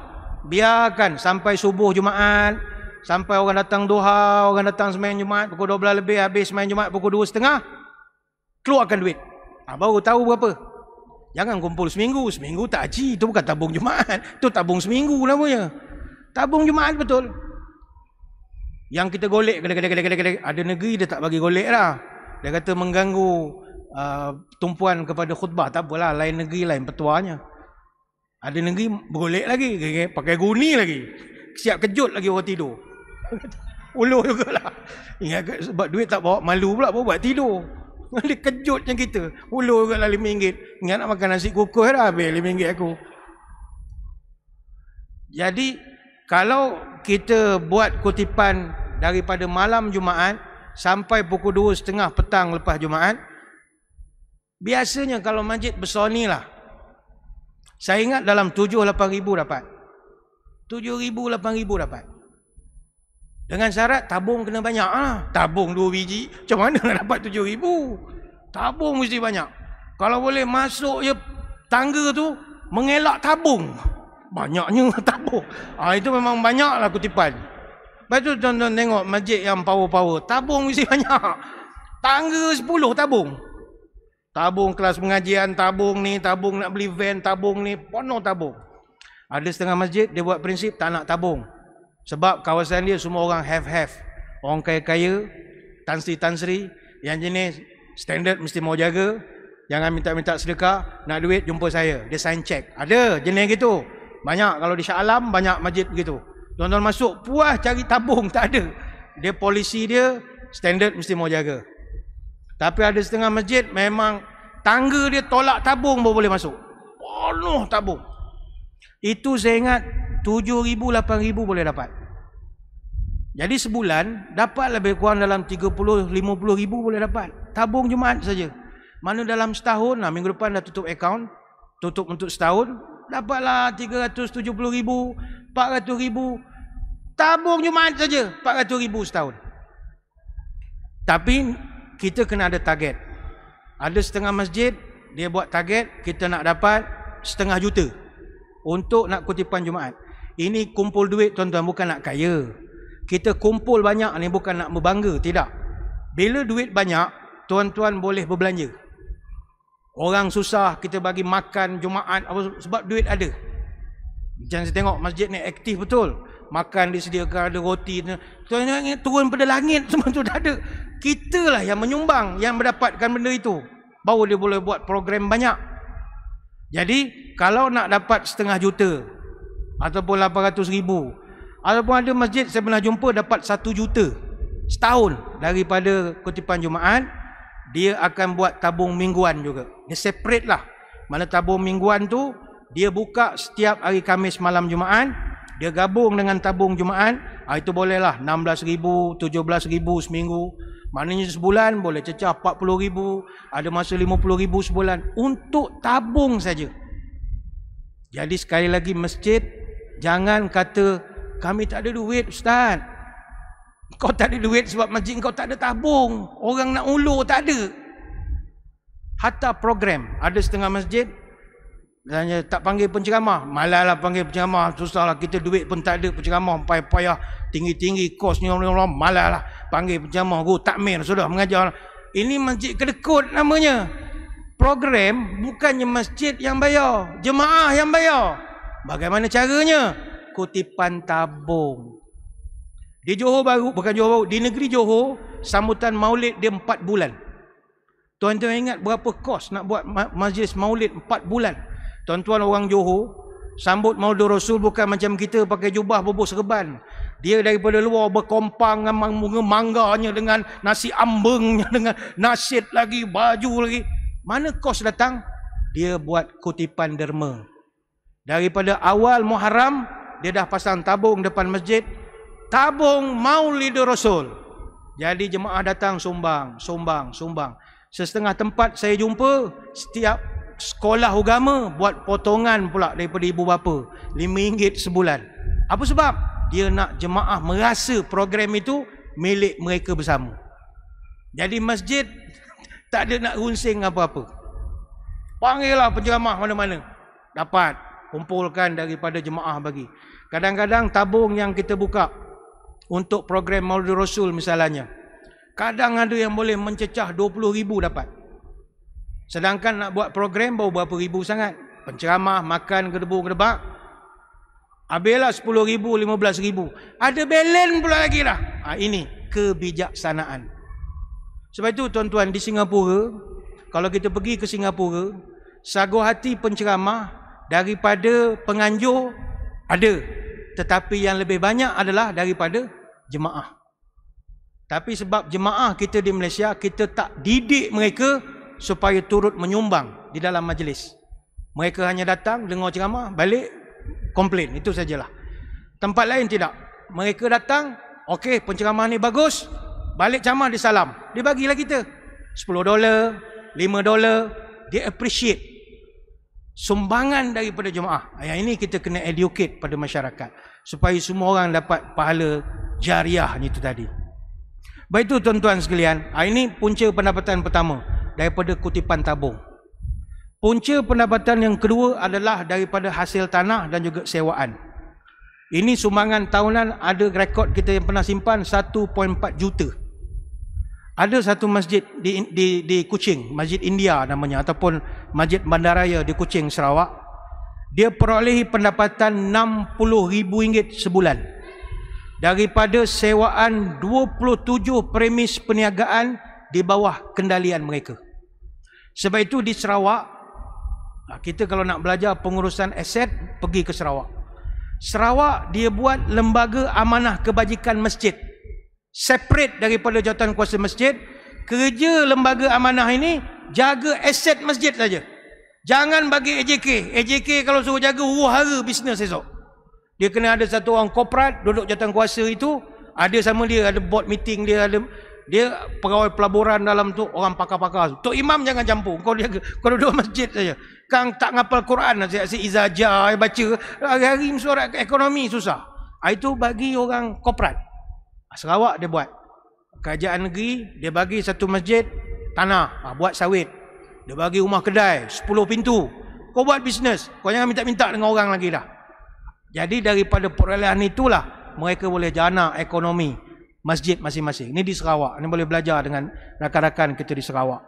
Biarkan sampai subuh Jumaat, sampai orang datang duha, orang datang sembahyang Jumaat pukul 12 lebih, habis sembahyang Jumaat pukul 2.30, keluarkan duit. Baru tahu berapa. Jangan kumpul seminggu tak haji. Itu bukan tabung Jumaat, itu tabung seminggu namanya. Tabung Jumaat betul. Yang kita golek, ada negeri dia tak bagi golek lah. Dia kata mengganggu tumpuan kepada khutbah. Tak apalah, lain negeri lain petuanya. Ada negeri bergolek lagi, pakai guni lagi, siap kejut lagi orang tidur. Uluh jugalah. Ingat sebab duit tak bawa, malu pula buat tidur. Dia kejut macam kita. Uluh jugalah RM5. Ingat nak makan nasi kukuh dah, habis RM5 aku. Jadi kalau kita buat kutipan daripada malam Jumaat sampai pukul 2.30 petang lepas Jumaat, biasanya kalau masjid besar ni lah, saya ingat dalam 7-8 ribu dapat. 7,000-8,000 dapat. Dengan syarat tabung kena banyak lah. Tabung 2 biji, macam mana nak dapat 7,000? Tabung mesti banyak. Kalau boleh masuk je tangga tu, mengelak tabung. Banyaknya tabung. Itu memang banyaklah kutipan. Lepas tu tuan-tuan tengok masjid yang power-power, tabung mesti banyak. Tangga 10 tabung. Tabung kelas pengajian, tabung ni, tabung nak beli van, tabung ni, penuh tabung. Ada setengah masjid dia buat prinsip tak nak tabung. Sebab kawasan dia semua orang have. Orang kaya-kaya, tansri-tansri, yang jenis standard mesti mau jaga. Jangan minta-minta sedekah, nak duit jumpa saya. Dia sign check. Ada jenis gitu. Banyak, kalau di Shah Alam banyak masjid begitu. Tuan-tuan masuk puas cari tabung, tak ada. Dia polisi dia standard mesti mau jaga. Tapi ada setengah masjid memang tangga dia tolak tabung baru boleh masuk. Penuh tabung. Itu saya ingat 7,000-8,000 boleh dapat. Jadi sebulan dapat lebih kurang dalam 30-50 ribu boleh dapat. Tabung Jumaat saja. Mana dalam setahun, minggu depan dah tutup akaun, tutup untuk setahun, dapatlah 370 ribu, 400 ribu. Tabung Jumaat saja 400 ribu setahun. Tapi kita kena ada target. Ada setengah masjid dia buat target kita nak dapat 500,000 juta untuk nak kutipan Jumaat. Ini kumpul duit tuan-tuan, bukan nak kaya. Kita kumpul banyak ni bukan nak berbangga, tidak. Bila duit banyak, tuan-tuan boleh berbelanja. Orang susah kita bagi makan Jumaat sebab duit ada. Jangan saya tengok masjid ni aktif betul. Makan disediakan, ada roti. Tuan-tuan turun pada langit semua tu dah ada. Kitalah yang menyumbang, yang mendapatkan benda itu. Baru dia boleh buat program banyak. Jadi kalau nak dapat 500,000 juta ataupun 800 ribu, ataupun ada masjid saya pernah jumpa dapat 1 juta setahun daripada kutipan Jumaat, dia akan buat tabung mingguan juga. Dia separate lah. Mana tabung mingguan tu dia buka setiap hari Khamis malam Jumaat, dia gabung dengan tabung Jumaat, itu bolehlah 16,000, 17,000 seminggu. Maknanya sebulan boleh cecah 40,000, ada masa 50,000 sebulan untuk tabung saja. Jadi sekali lagi masjid, jangan kata kami tak ada duit ustaz. Kau tak ada duit sebab masjid kau tak ada tabung. Orang nak ulur tak ada. Hatta program, ada setengah masjid tanya tak panggil penceramah, malah panggil penceramah, susahlah kita duit pun tak ada, penceramah payah tinggi-tinggi kosnya, malah panggil penceramah, guru takmir sudah mengajar. Ini masjid kedekut namanya. Program bukannya masjid yang bayar, jemaah yang bayar. Bagaimana caranya? Kutipan tabung. Di Johor baru, bukan Johor baru, di negeri Johor, sambutan maulid dia 4 bulan. Tuan-tuan ingat berapa kos nak buat majlis maulid 4 bulan? Tuan-tuan orang Johor, sambut maulid Rasul bukan macam kita pakai jubah bubur serban. Dia daripada luar berkompang dengan bunga mangganya, dengan nasi ambengnya, dengan nasyid lagi, baju lagi. Mana kos datang? Dia buat kutipan derma. Daripada awal Muharram, dia dah pasang tabung depan masjid. Tabung maulid Rasul. Jadi jemaah datang sumbang. Setengah tempat saya jumpa, setiap sekolah agama buat potongan pula daripada ibu bapa, RM5 sebulan. Apa sebab? Dia nak jemaah merasa program itu milik mereka bersama. Jadi masjid tak ada nak runsing apa-apa. Panggillah penceramah mana-mana. Dapat, kumpulkan daripada jemaah bagi. Kadang-kadang tabung yang kita buka untuk program Maulid Rasul misalnya, kadang ada yang boleh mencecah 20,000 dapat. Sedangkan nak buat program baru berapa ribu sangat. Penceramah, makan, gedebuk-gedebak, habislah 10,000, 15,000. Ada balance pula lagi dah. Ini kebijaksanaan. Sebab itu tuan-tuan, di Singapura, kalau kita pergi ke Singapura, sagu hati penceramah daripada penganjur ada. Tetapi yang lebih banyak adalah daripada jemaah. Tapi sebab jemaah kita di Malaysia, kita tak didik mereka supaya turut menyumbang di dalam majlis. Mereka hanya datang, dengar ceramah, balik, komplain. Itu sajalah. Tempat lain tidak. Mereka datang, okey, penceramah ni bagus, balik ceramah dia salam. Dia bagilah kita $10, $5. Dia appreciate sumbangan daripada jemaah. Yang ini kita kena educate pada masyarakat supaya semua orang dapat pahala jariah ni itu tadi. Baik itu tuan-tuan sekalian, ini punca pendapatan pertama daripada kutipan tabung. Punca pendapatan yang kedua adalah daripada hasil tanah dan juga sewaan. Ini sumbangan tahunan, ada rekod kita yang pernah simpan 1.4 juta. Ada satu masjid di Kuching, Masjid India namanya, ataupun Masjid Bandaraya di Kuching, Sarawak. Dia perolehi pendapatan RM60,000 sebulan daripada sewaan 27 premis perniagaan di bawah kendalian mereka. Sebab itu di Sarawak, kita kalau nak belajar pengurusan aset, pergi ke Sarawak. Sarawak dia buat lembaga amanah kebajikan masjid, separate daripada jawatan kuasa masjid. Kerja lembaga amanah ini jaga aset masjid saja. Jangan bagi AJK. AJK kalau suruh jaga huru-hara bisnes esok. Dia kena ada satu orang korporat duduk jawatan kuasa itu, ada sama dia, ada board meeting dia, ada dia pegawai pelaburan dalam tu, orang pakar-pakar. Tok Imam jangan campur. Kau duduk masjid saja. Kang tak ngapal Quran, asyik izaja baca, hari-hari mesurat ekonomi susah. Itu bagi orang korporat. Sarawak dia buat. Kerajaan negeri dia bagi satu masjid tanah, buat sawit. Dia bagi rumah kedai 10 pintu. Kau buat bisnes, kau jangan minta-minta dengan orang lagi dah. Jadi daripada perolehan itulah mereka boleh jana ekonomi masjid masing-masing. Ini di Sarawak. Ini boleh belajar dengan rakan-rakan kita di Sarawak.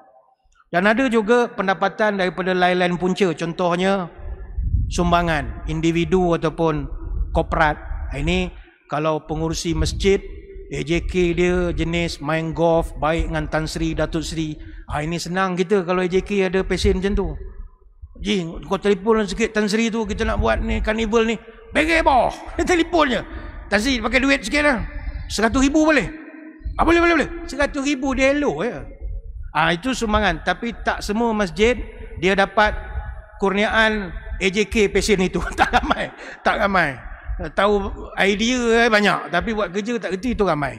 Dan ada juga pendapatan daripada lain-lain punca. Contohnya sumbangan individu ataupun korporat. Ini kalau pengurusi masjid, AJK dia jenis main golf, baik dengan Tan Sri, Datuk Sri. Ini senang kita kalau AJK ada pesen macam tu. Ji, kau telefon sikit Tan Sri tu, kita nak buat ni karnival ni. Bagi bawah, telefonnya. Tan Sri pakai duit sikit lah. 100,000 boleh? Boleh. 100,000 dia elok ya. Itu sumbangan. Tapi tak semua masjid dia dapat kurniaan AJK pesen itu. Tak ramai. Tahu idea banyak, tapi buat kerja tak reti itu ramai.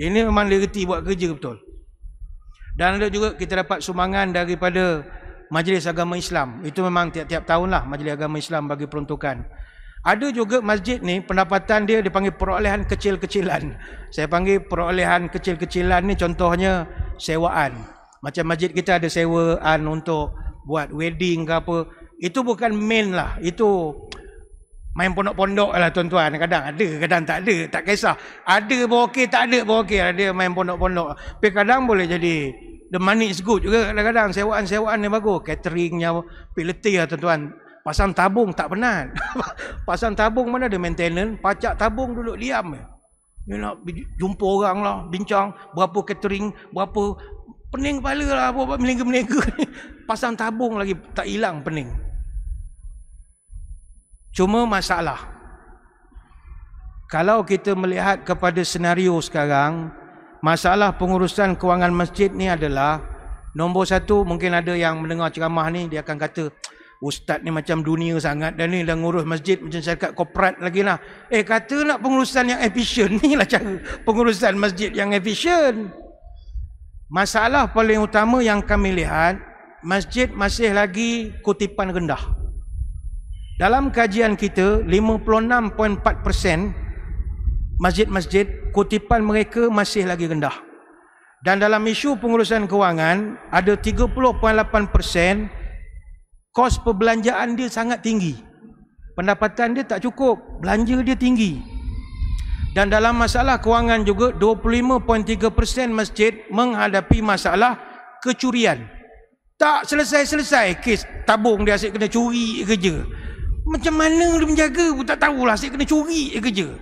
Ini memang dia reti buat kerja betul. Dan ada juga kita dapat sumbangan daripada Majlis Agama Islam. Itu memang tiap-tiap tahun lah Majlis Agama Islam bagi peruntukan. Ada juga masjid ni pendapatan dia dipanggil perolehan kecil-kecilan. Saya panggil perolehan kecil-kecilan ni contohnya sewaan. Macam masjid kita ada sewaan untuk buat wedding ke apa. Itu bukan main lah. Itu main pondok-pondok lah tuan-tuan. Kadang ada, kadang tak ada. Tak kisah. Ada pun okey, tak ada pun okey. Ada main pondok-pondok. Tapi kadang boleh jadi the money is good juga. Kadang-kadang sewaan-sewaan ni bagus. Cateringnya pergi letih lah tuan-tuan. Pasang tabung tak penat. Pasang tabung mana ada maintenance. Pacak tabung duduk diam. Dia nak jumpa orang lah, bincang berapa catering, berapa pening kepala lah, buat menega-menega. Pasang tabung lagi tak hilang pening. Cuma masalah, kalau kita melihat kepada senario sekarang, masalah pengurusan kewangan masjid ni adalah nombor satu. Mungkin ada yang mendengar ceramah ni, dia akan kata, ustaz ni macam dunia sangat dan ni dah ngurus masjid macam syarikat korporat lagi lah. Kata nak pengurusan yang efisien, ni lah cara pengurusan masjid yang efisien. Masalah paling utama yang kami lihat, masjid masih lagi kutipan rendah. Dalam kajian kita, 56.4% masjid-masjid kutipan mereka masih lagi rendah. Dan dalam isu pengurusan kewangan, ada 30.8% kos perbelanjaan dia sangat tinggi. Pendapatan dia tak cukup, belanja dia tinggi. Dan dalam masalah kewangan juga, 25.3% masjid menghadapi masalah kecurian. Tak selesai-selesai kes tabung dia asyik kena curi kerja. Macam mana dia menjaga pun tak tahulah, asyik kena curi kerja.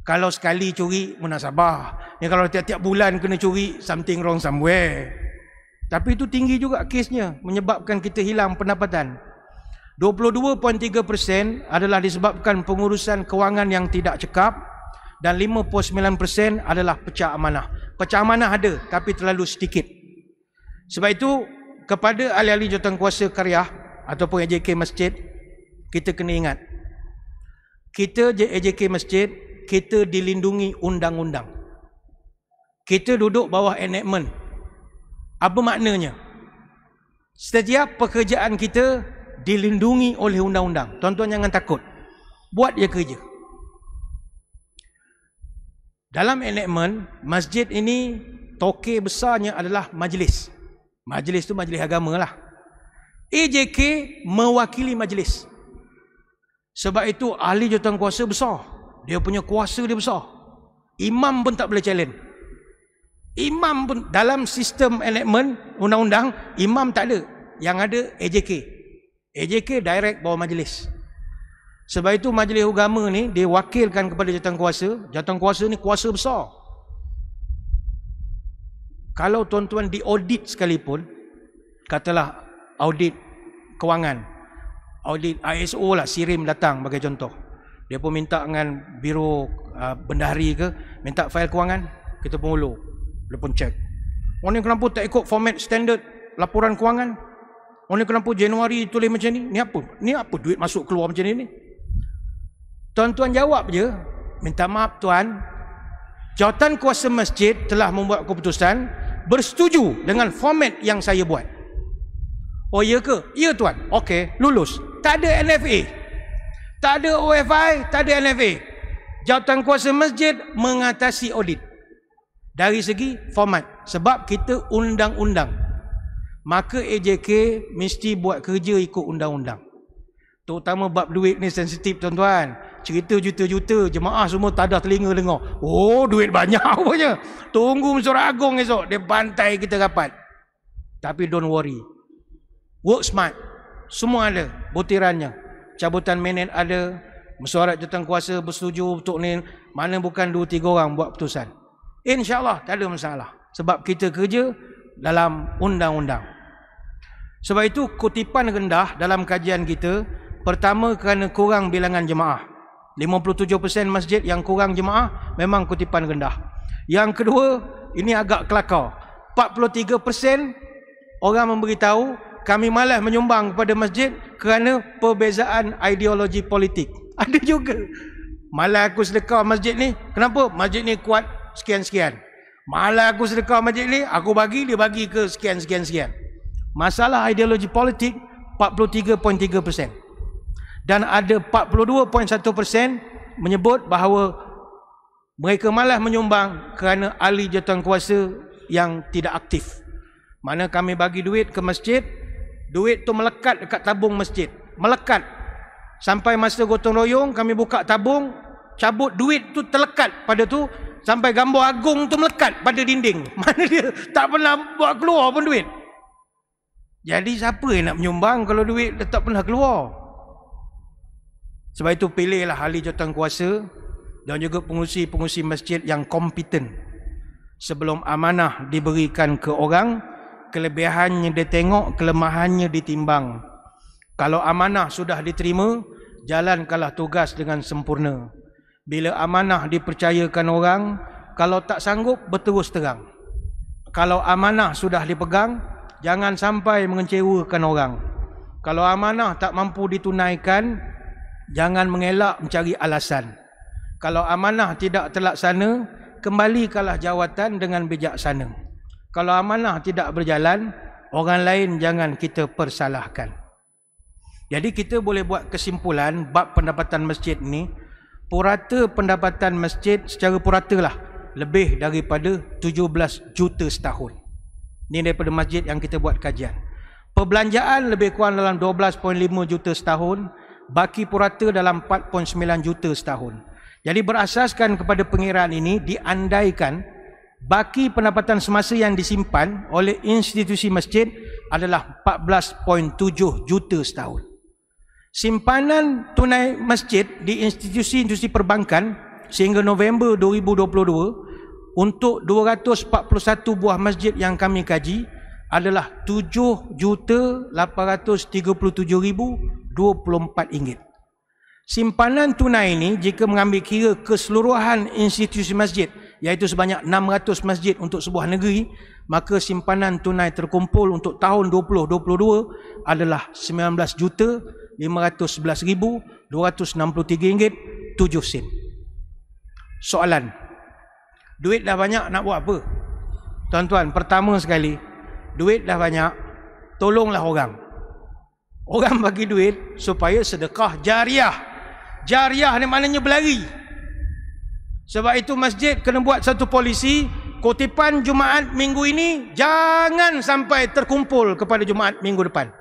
Kalau sekali curi, munasabah. Kalau tiap-tiap bulan kena curi, something wrong somewhere. Tapi itu tinggi juga kesnya, menyebabkan kita hilang pendapatan. 22.3% adalah disebabkan pengurusan kewangan yang tidak cekap, dan 5.9% adalah pecah amanah. Pecah amanah ada, tapi terlalu sedikit. Sebab itu, kepada ahli-ahli jawatankuasa Qaryah ataupun AJK Masjid, kita kena ingat, kita AJK Masjid, kita dilindungi undang-undang. Kita duduk bawah enactment. Apa maknanya? Setiap pekerjaan kita dilindungi oleh undang-undang. Tuan-tuan jangan takut, buat je kerja. Dalam enactment, masjid ini toke besarnya adalah majlis. Majlis tu majlis agama lah. AJK mewakili majlis. Sebab itu ahli jawatankuasa besar. Dia punya kuasa dia besar. Imam pun tak boleh challenge. Imam pun dalam sistem enactment undang-undang, imam tak ada. Yang ada AJK. AJK direct bawah majlis. Sebab itu majlis agama ni diwakilkan kepada jawatankuasa. Jawatankuasa ni kuasa besar. Kalau tuan-tuan diaudit sekalipun, katalah audit kewangan, audit ISO lah, SIRIM datang bagi contoh. Dia pun minta dengan biro bendahari ke, minta fail kewangan, kita pun ulur. Dia pun cek. Orang ni kenapa tak ikut format standard laporan kewangan? Orang ni kenapa Januari tulis macam ni? Ni apa? Ni apa duit masuk keluar macam ni? Tuan-tuan jawab je, minta maaf tuan, jawatankuasa masjid telah membuat keputusan bersetuju dengan format yang saya buat. Oh ya ke? Ya tuan. Okey, lulus. Tak ada NFA. Tak ada OFI, tak ada NFA. Jawatankuasa masjid mengatasi audit. Dari segi format. Sebab kita undang-undang. Maka AJK mesti buat kerja ikut undang-undang. Terutama bab duit ni sensitif tuan-tuan. Cerita juta-juta, jemaah semua tak ada telinga dengar. Oh, duit banyak punya. Tunggu mesyuarat agung esok, dia bantai kita rapat. Tapi don't worry. Work smart. Semua ada butirannya. Cabutan minit ada. Mesyuarat jawatankuasa bersetuju untuk ni. Mana bukan 2-3 orang buat keputusan. InsyaAllah tak ada masalah. Sebab kita kerja dalam undang-undang. Sebab itu kutipan rendah dalam kajian kita. Pertama kerana kurang bilangan jemaah. 57% masjid yang kurang jemaah memang kutipan rendah. Yang kedua, ini agak kelakar. 43% orang memberitahu kami malas menyumbang kepada masjid kerana perbezaan ideologi politik. Ada juga. Malas aku sedekah masjid ni. Kenapa? Masjid ni kuat sekian-sekian. Malah aku sedekah masjid ni, aku bagi, dia bagi ke sekian-sekian-sekian. Masalah ideologi politik 43.3%. Dan ada 42.1% menyebut bahawa mereka malah menyumbang kerana ahli jawatankuasa yang tidak aktif. Mana kami bagi duit ke masjid, duit tu melekat dekat tabung masjid. Melekat. Sampai masa gotong royong, kami buka tabung, cabut duit tu terlekat pada tu, sampai gambar agung tu melekat pada dinding. Mana dia tak pernah buat keluar pun duit. Jadi siapa yang nak menyumbang kalau duit dia tak pernah keluar? Sebab itu pilihlah ahli jawatankuasa dan juga pengurusi-pengurusi masjid yang kompeten. Sebelum amanah diberikan ke orang, kelebihannya dia tengok, kelemahannya ditimbang. Kalau amanah sudah diterima, jalankanlah tugas dengan sempurna. Bila amanah dipercayakan orang, kalau tak sanggup, berterus terang. Kalau amanah sudah dipegang, jangan sampai mengecewakan orang. Kalau amanah tak mampu ditunaikan, jangan mengelak mencari alasan. Kalau amanah tidak terlaksana, kembalikanlah jawatan dengan bijaksana. Kalau amanah tidak berjalan, orang lain jangan kita persalahkan. Jadi kita boleh buat kesimpulan bab pendapatan masjid ni, purata pendapatan masjid secara purata lah lebih daripada 17 juta setahun. Ini daripada masjid yang kita buat kajian. Perbelanjaan lebih kurang dalam 12.5 juta setahun, baki purata dalam 4.9 juta setahun. Jadi berasaskan kepada pengiraan ini, diandaikan baki pendapatan semasa yang disimpan oleh institusi masjid adalah 14.7 juta setahun. Simpanan tunai masjid di institusi-institusi perbankan sehingga November 2022 untuk 241 buah masjid yang kami kaji adalah RM7,837,024. Simpanan tunai ini jika mengambil kira keseluruhan institusi masjid, iaitu sebanyak 600 masjid untuk sebuah negeri, maka simpanan tunai terkumpul untuk tahun 2022 adalah RM19,511,263.07. Soalan, duit dah banyak nak buat apa? Tuan-tuan, pertama sekali, duit dah banyak, tolonglah orang. Orang bagi duit supaya sedekah jariah. Jariah ni maknanya berlari. Sebab itu masjid kena buat satu polisi, kutipan Jumaat minggu ini jangan sampai terkumpul kepada Jumaat minggu depan.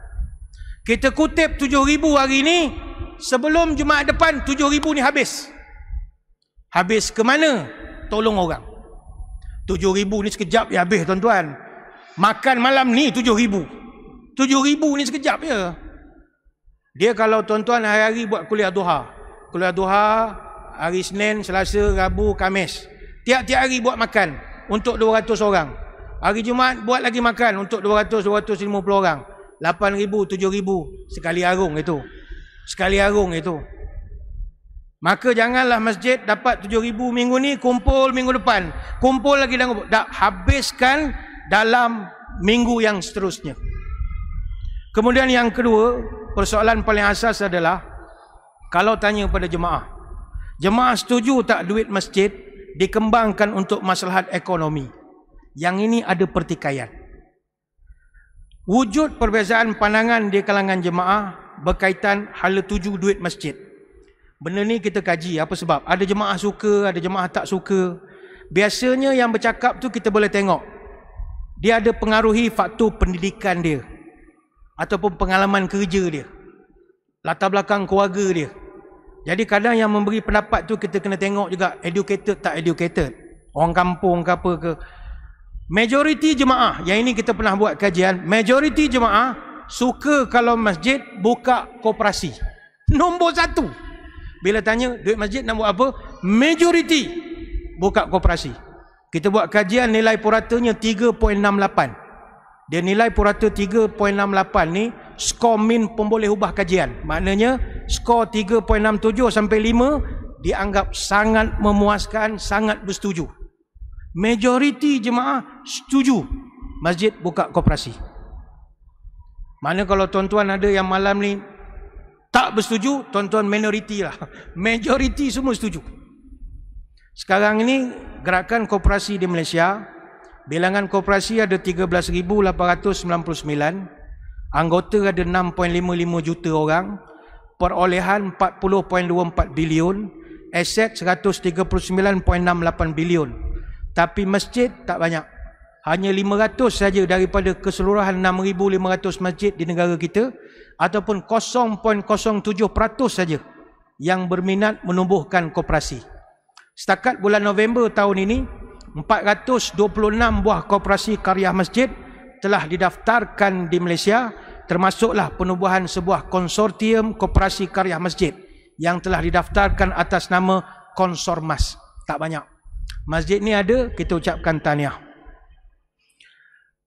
Kita kutip 7,000 hari ini, sebelum Jumaat depan 7,000 ni habis. Habis ke mana? Tolong orang. 7,000 ni sekejap ya habis, tuan-tuan. Makan malam ni 7,000. 7,000 ni sekejap ya. Dia kalau tuan-tuan hari-hari buat kuliah duha. Kuliah duha hari Senin, Selasa, Rabu, Khamis. Tiap-tiap hari buat makan untuk 200 orang. Hari Jumaat buat lagi makan untuk 200-250 orang. 8,000, 7,000 sekali arung itu. Sekali arung itu. Maka janganlah masjid dapat 7,000 minggu ni, kumpul minggu depan. Kumpul lagi dan tak habiskan dalam minggu yang seterusnya. Kemudian yang kedua, persoalan paling asas adalah kalau tanya pada jemaah, jemaah setuju tak duit masjid dikembangkan untuk maslahat ekonomi? Yang ini ada pertikaian. Wujud perbezaan pandangan di kalangan jemaah berkaitan hala tuju duit masjid. Benda ni kita kaji, apa sebab? Ada jemaah suka, ada jemaah tak suka. Biasanya yang bercakap tu kita boleh tengok, dia ada pengaruhi faktor pendidikan dia ataupun pengalaman kerja dia, latar belakang keluarga dia. Jadi kadang yang memberi pendapat tu kita kena tengok juga educated tak educated, orang kampung ke apa ke. Majoriti jemaah, yang ini kita pernah buat kajian, majoriti jemaah suka kalau masjid buka koperasi. Nombor satu, bila tanya duit masjid nak buat apa, majoriti buka koperasi. Kita buat kajian, nilai puratanya 3.68. Dia nilai purata 3.68 ni skor min pemboleh ubah kajian. Maknanya skor 3.67 sampai 5 dianggap sangat memuaskan, sangat bersetuju. Majoriti jemaah setuju masjid buka koperasi. Mana kalau tuan-tuan ada yang malam ni tak bersetuju, tuan-tuan minoriti lah. Majoriti semua setuju. Sekarang ini gerakan koperasi di Malaysia, bilangan koperasi ada 13,899, anggota ada 6.55 juta orang, perolehan 40.24 bilion, aset 139.68 bilion. Tapi masjid tak banyak. Hanya 500 saja daripada keseluruhan 6,500 masjid di negara kita, ataupun 0.07% saja yang berminat menumbuhkan koperasi. Setakat bulan November tahun ini, 426 buah koperasi karya masjid telah didaftarkan di Malaysia, termasuklah penubuhan sebuah konsortium koperasi karya masjid yang telah didaftarkan atas nama konsormas. Tak banyak. Masjid ni ada, kita ucapkan tahniah.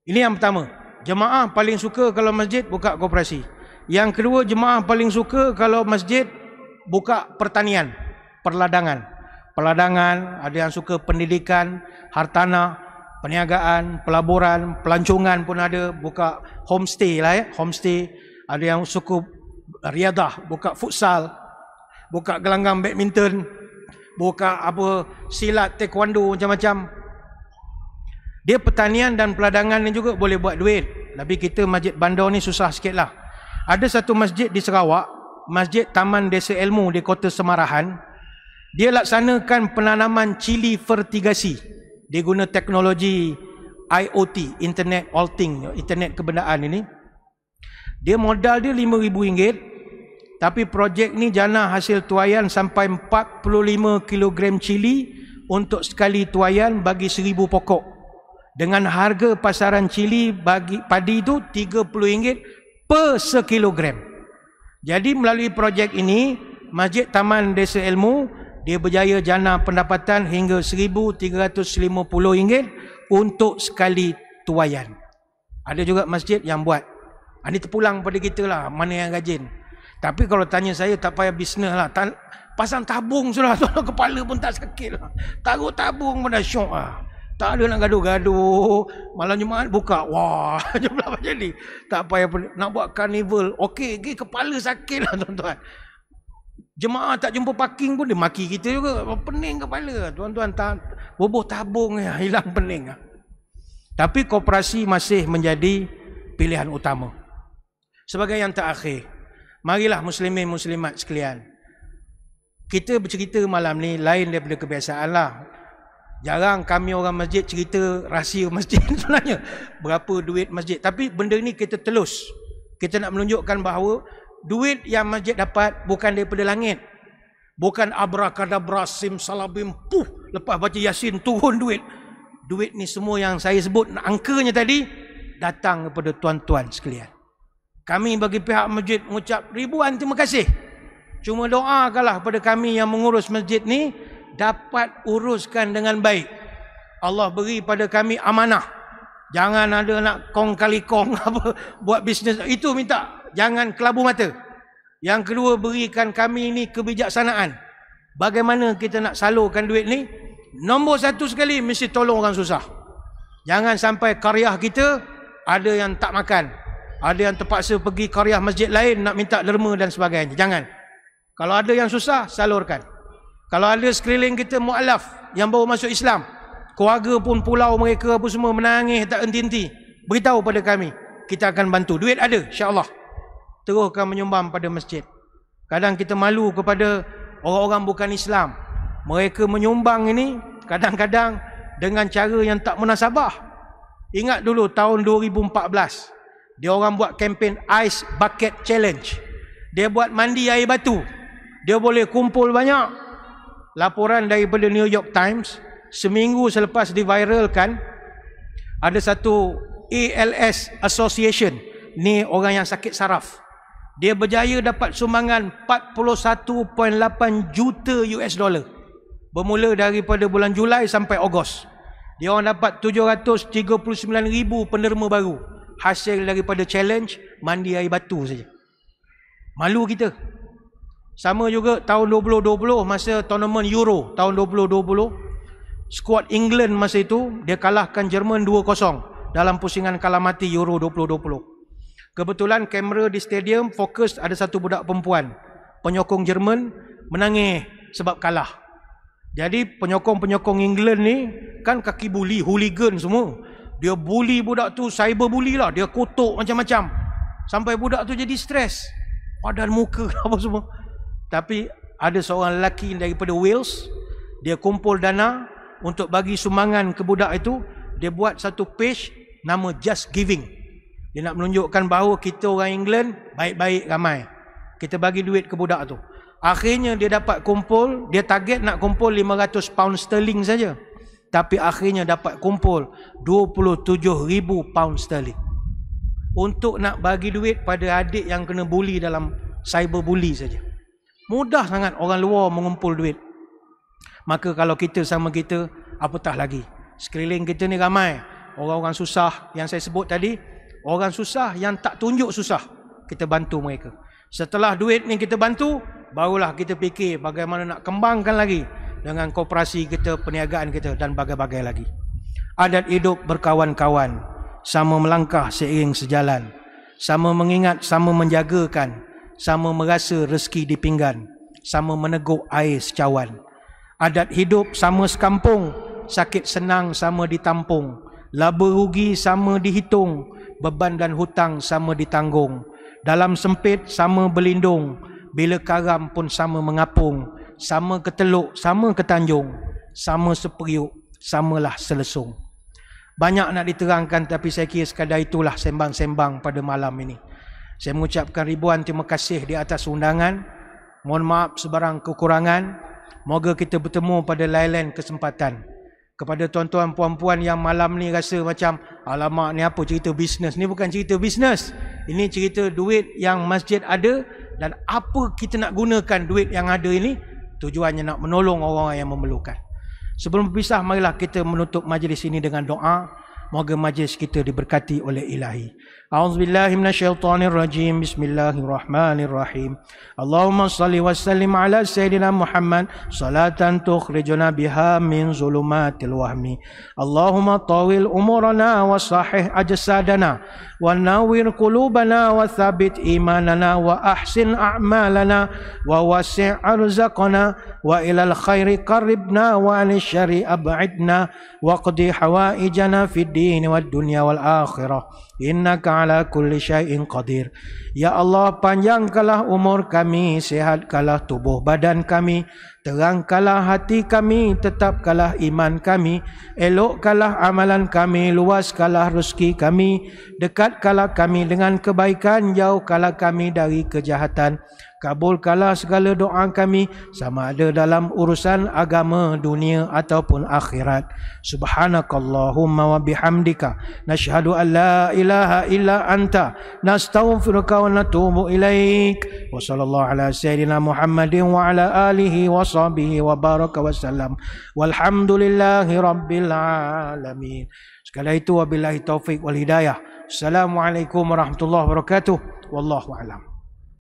Ini yang pertama. Jemaah paling suka kalau masjid buka koperasi. Yang kedua, jemaah paling suka kalau masjid buka pertanian, perladangan. Perladangan, ada yang suka pendidikan, hartanah, perniagaan, pelaburan, pelancongan pun ada, buka homestay lah ya, homestay. Ada yang suka riadah, buka futsal, buka gelanggang badminton, buka apa silat, taekwondo, macam-macam. Dia pertanian dan peladangan ni juga boleh buat duit. Tapi kita Masjid Bandar ni susah sikit lah. Ada satu masjid di Sarawak, Masjid Taman Desa Ilmu di Kota Semarahan. Dia laksanakan penanaman cili fertigasi. Dia guna teknologi IoT, Internet All Things, Internet Kebendaan ini. Dia modal dia RM5,000, tapi projek ni jana hasil tuaian sampai 45 kg cili untuk sekali tuaian bagi 1,000 pokok. Dengan harga pasaran cili bagi padi itu RM30 per sekilogram. Jadi melalui projek ini, Masjid Taman Desa Ilmu dia berjaya jana pendapatan hingga RM1,350 untuk sekali tuaian. Ada juga masjid yang buat. Ini terpulang pada kita lah, mana yang rajin. Tapi kalau tanya saya, tak payah bisnes lah. Pasang tabung sudah, kepala pun tak sakit lah. Taruh tabung pun dah syok lah. Tak ada nak gaduh-gaduh. Malam Jumaat buka. Wah, jumlah macam ni. Tak payah nak buat karnival. Okey, kepala sakit lah tuan-tuan. Jemaah tak jumpa parking pun dia maki kita juga. Pening kepala. Tuan-tuan tak boboh tabung ya, hilang pening. Tapi koperasi masih menjadi pilihan utama. Sebagai yang terakhir, marilah muslimin muslimat sekalian, kita bercerita malam ni lain daripada kebiasaan lah. Jarang kami orang masjid cerita rahsia masjid sebenarnya. Berapa duit masjid. Tapi benda ni kita telus. Kita nak menunjukkan bahawa duit yang masjid dapat bukan daripada langit. Bukan abrakadabra simsalabim puh, lepas baca Yasin turun duit. Duit ni semua yang saya sebut angkanya tadi datang kepada tuan-tuan sekalian. Kami bagi pihak masjid mengucap ribuan terima kasih. Cuma doakanlah pada kami yang mengurus masjid ni dapat uruskan dengan baik. Allah beri pada kami amanah. Jangan ada nak kong kali kong apa buat bisnes. Itu minta. Jangan kelabu mata. Yang kedua, berikan kami ni kebijaksanaan. Bagaimana kita nak salurkan duit ni? Nombor satu sekali, mesti tolong orang susah. Jangan sampai qaryah kita ada yang tak makan. Ada yang terpaksa pergi qaryah masjid lain nak minta derma dan sebagainya. Jangan. Kalau ada yang susah, salurkan. Kalau ada sekeliling kita mu'alaf yang baru masuk Islam, keluarga pun pulau mereka apa semua menangis tak henti-henti, beritahu pada kami. Kita akan bantu. Duit ada, insya-Allah. Teruskan menyumbang pada masjid. Kadang kita malu kepada orang-orang bukan Islam. Mereka menyumbang ini kadang-kadang dengan cara yang tak munasabah. Ingat dulu tahun 2014, dia orang buat kempen Ice Bucket Challenge. Dia buat mandi air batu. Dia boleh kumpul banyak. Laporan daripada New York Times, seminggu selepas diviralkan, ada satu ALS Association, ni orang yang sakit saraf. Dia berjaya dapat sumbangan 41.8 juta US dollar. Bermula daripada bulan Julai sampai Ogos. Dia orang dapat 739,000 penerima baru. Hasil daripada challenge mandi air batu saja. Malu kita. Sama juga tahun 2020 masa tournament Euro tahun 2020. Skuad England masa itu dia kalahkan Jerman 2-0 dalam pusingan kalah mati Euro 2020. Kebetulan kamera di stadium fokus ada satu budak perempuan. Penyokong Jerman menangis sebab kalah. Jadi penyokong-penyokong England ni kan kaki buli, hooligan semua. Dia bully budak tu, cyber bully lah. Dia kutuk macam-macam. Sampai budak tu jadi stres. Padan muka apa semua. Tapi ada seorang lelaki daripada Wales. Dia kumpul dana untuk bagi sumbangan ke budak itu. Dia buat satu page nama Just Giving. Dia nak menunjukkan bahawa kita orang England baik-baik ramai. Kita bagi duit ke budak tu. Akhirnya dia dapat kumpul, dia target nak kumpul 500 pound sterling saja. Tapi akhirnya dapat kumpul 27,000 pound sterling. Untuk nak bagi duit pada adik yang kena bully dalam cyber bully saja. Mudah sangat orang luar mengumpul duit. Maka kalau kita sama kita, apatah lagi. Sekeliling kita ni ramai orang-orang susah yang saya sebut tadi, orang susah yang tak tunjuk susah, kita bantu mereka. Setelah duit ni kita bantu, barulah kita fikir bagaimana nak kembangkan lagi dengan koperasi kita, perniagaan kita dan bagai-bagai lagi. Adat hidup berkawan-kawan, sama melangkah seiring sejalan, sama mengingat, sama menjagakan, sama merasa rezeki di pinggan, sama meneguk air secawan. Adat hidup sama sekampung, sakit senang sama ditampung, laba rugi sama dihitung, beban dan hutang sama ditanggung. Dalam sempit sama berlindung, bila karam pun sama mengapung, sama keteluk, sama ketanjung, sama seperiuk, samalah selesung. Banyak nak diterangkan, tapi saya kira sekadar itulah sembang-sembang pada malam ini. Saya mengucapkan ribuan terima kasih di atas undangan. Mohon maaf sebarang kekurangan. Moga kita bertemu pada lain-lain kesempatan. Kepada tuan-tuan puan-puan yang malam ni rasa macam, alamak ni apa cerita bisnes. Ni bukan cerita bisnes. Ini cerita duit yang masjid ada dan apa kita nak gunakan duit yang ada ini. Tujuannya nak menolong orang yang memerlukan. Sebelum berpisah, marilah kita menutup majlis ini dengan doa. Moga majlis kita diberkati oleh Ilahi. A'udzubillahi minasyaitonirrajim. Bismillahirrahmanirrahim. Allahumma salli wa sallim ala Sayyidina Muhammad salatan tukhrijuna biha min zulumatil wahmi. Allahumma tawil umurana wa sahih ajsadana wa nawwir qulubana wa thabit imanana wa ahsin a'malana wa wasi' arzaqana wa ilal khairi qarribna wa anil syarri ab'idna wa qdi hawaijana fid din wad dunya wal akhirah. Innaka ala kulli syai'in qadir. Ya Allah, panjangkanlah umur kami, sehatkanlah tubuh badan kami, terangkanlah hati kami, tetapkanlah iman kami, elokkanlah amalan kami, luaskanlah rezeki kami, dekatkanlah kami dengan kebaikan, jauhkanlah kami dari kejahatan. Kabulkanlah segala doa kami, sama ada dalam urusan agama, dunia ataupun akhirat. Subhanakallahumma wa bihamdika nashhadu an la ilaha illa anta nastaghfiruka wa natubu ilaik. Wa sallallahu ala sayyidina Muhammadin wa ala alihi wa sahbihi wa baraka wa sallam. Walhamdulillahi rabbil alamin. Sekali itu wabillahi taufik wal hidayah. Assalamualaikum warahmatullahi wabarakatuh. Wallahu a'lam.